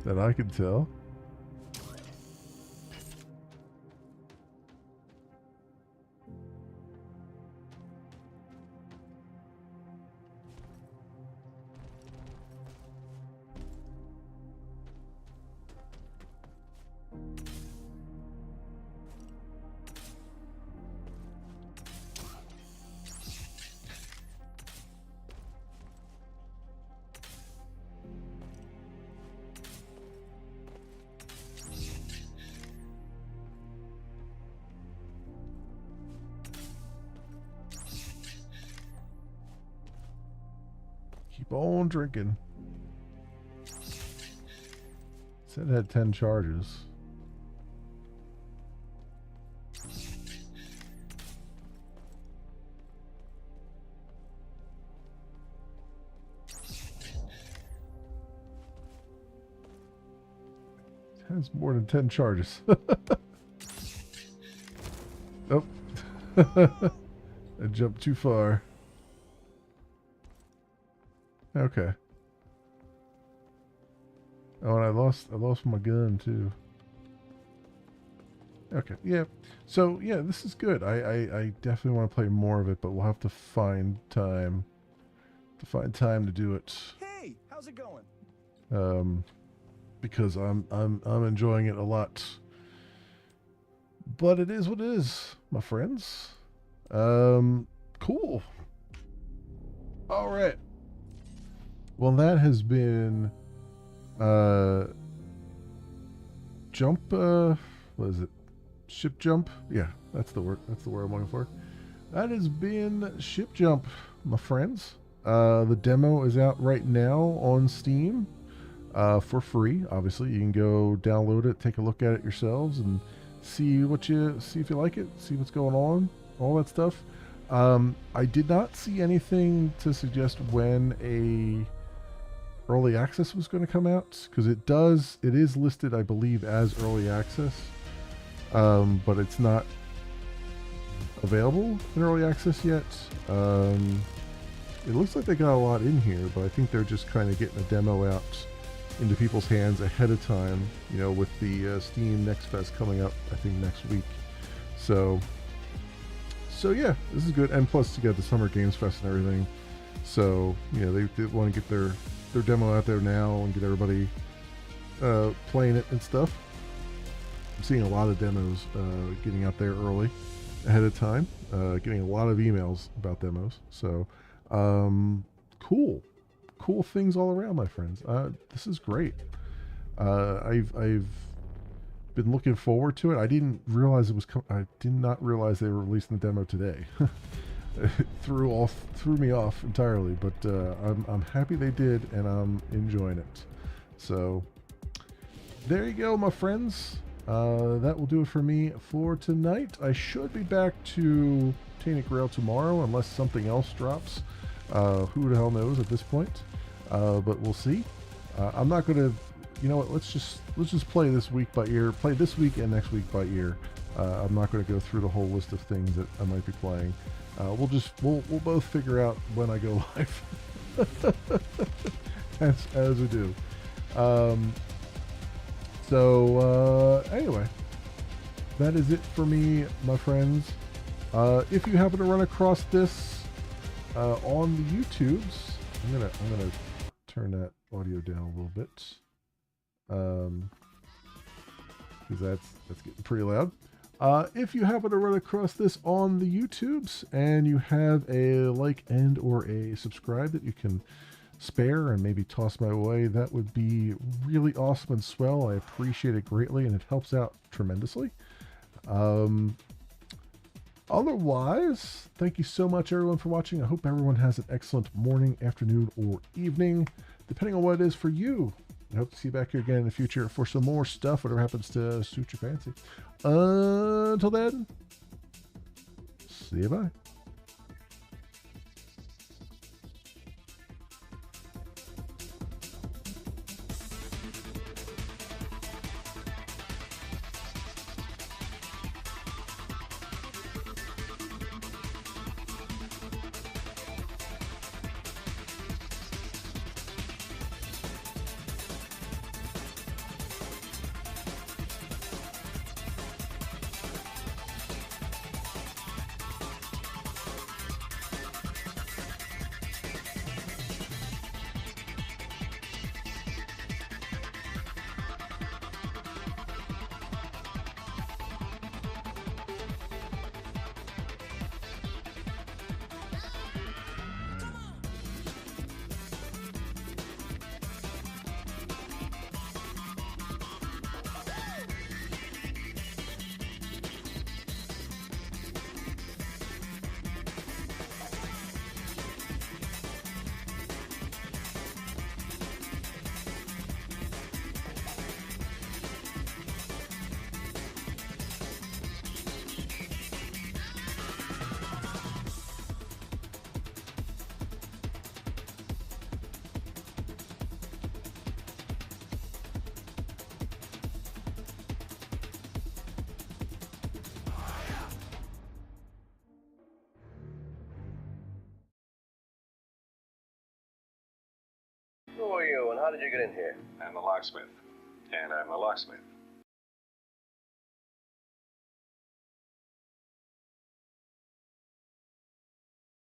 That I can tell. Keep on drinking. Said it had 10 charges. It has more than 10 charges. Oh. I jumped too far. Okay. Oh, and I lost my gun too. Okay, yeah. So yeah, this is good. I definitely want to play more of it, but we'll have to find time to do it. Hey, how's it going? Because I'm enjoying it a lot. But it is what it is, my friends. Cool. All right. Well, that has been jump. What is it? Ship jump. Yeah, that's the word. That's the word I'm looking for. That has been Ship Jump, my friends. The demo is out right now on Steam for free. Obviously, you can go download it, take a look at it yourselves, and see if you like it, see what's going on, all that stuff. I did not see anything to suggest when a early access was going to come out, because it is listed, I believe, as early access, but it's not available in early access yet. It looks like they got a lot in here, but I think they're just kind of getting a demo out into people's hands ahead of time, you know, with the Steam Next Fest coming up, I think, next week. So yeah, this is good. And plus, you got the Summer Games Fest and everything. So, you know, they want to get their demo out there now and get everybody playing it and stuff. I'm seeing a lot of demos getting out there early, ahead of time, getting a lot of emails about demos. So, cool things all around, my friends. This is great. I've been looking forward to it. I didn't realize I did not realize they were releasing the demo today. It threw me off entirely, but I'm happy they did, and I'm enjoying it. So there you go, my friends. That will do it for me for tonight. I should be back to Tainted Grail tomorrow, unless something else drops. Who the hell knows at this point? But we'll see. I'm not gonna. You know what? Let's just play this week by ear. Play this week and next week by ear. I'm not going to go through the whole list of things that I might be playing. We'll both figure out when I go live, as we do. Anyway, that is it for me, my friends. If you happen to run across this on the YouTubes, I'm gonna turn that audio down a little bit. Because that's getting pretty loud. If you happen to run across this on the YouTubes and you have a like and or a subscribe that you can spare and maybe toss my way, that would be really awesome and swell. I appreciate it greatly and it helps out tremendously. Otherwise, thank you so much everyone for watching. I hope everyone has an excellent morning, afternoon, or evening, depending on what it is for you. I hope to see you back here again in the future for some more stuff, whatever happens to suit your fancy. Until then, see you, bye. Who are you, and how did you get in here? I'm a locksmith. And I'm a locksmith.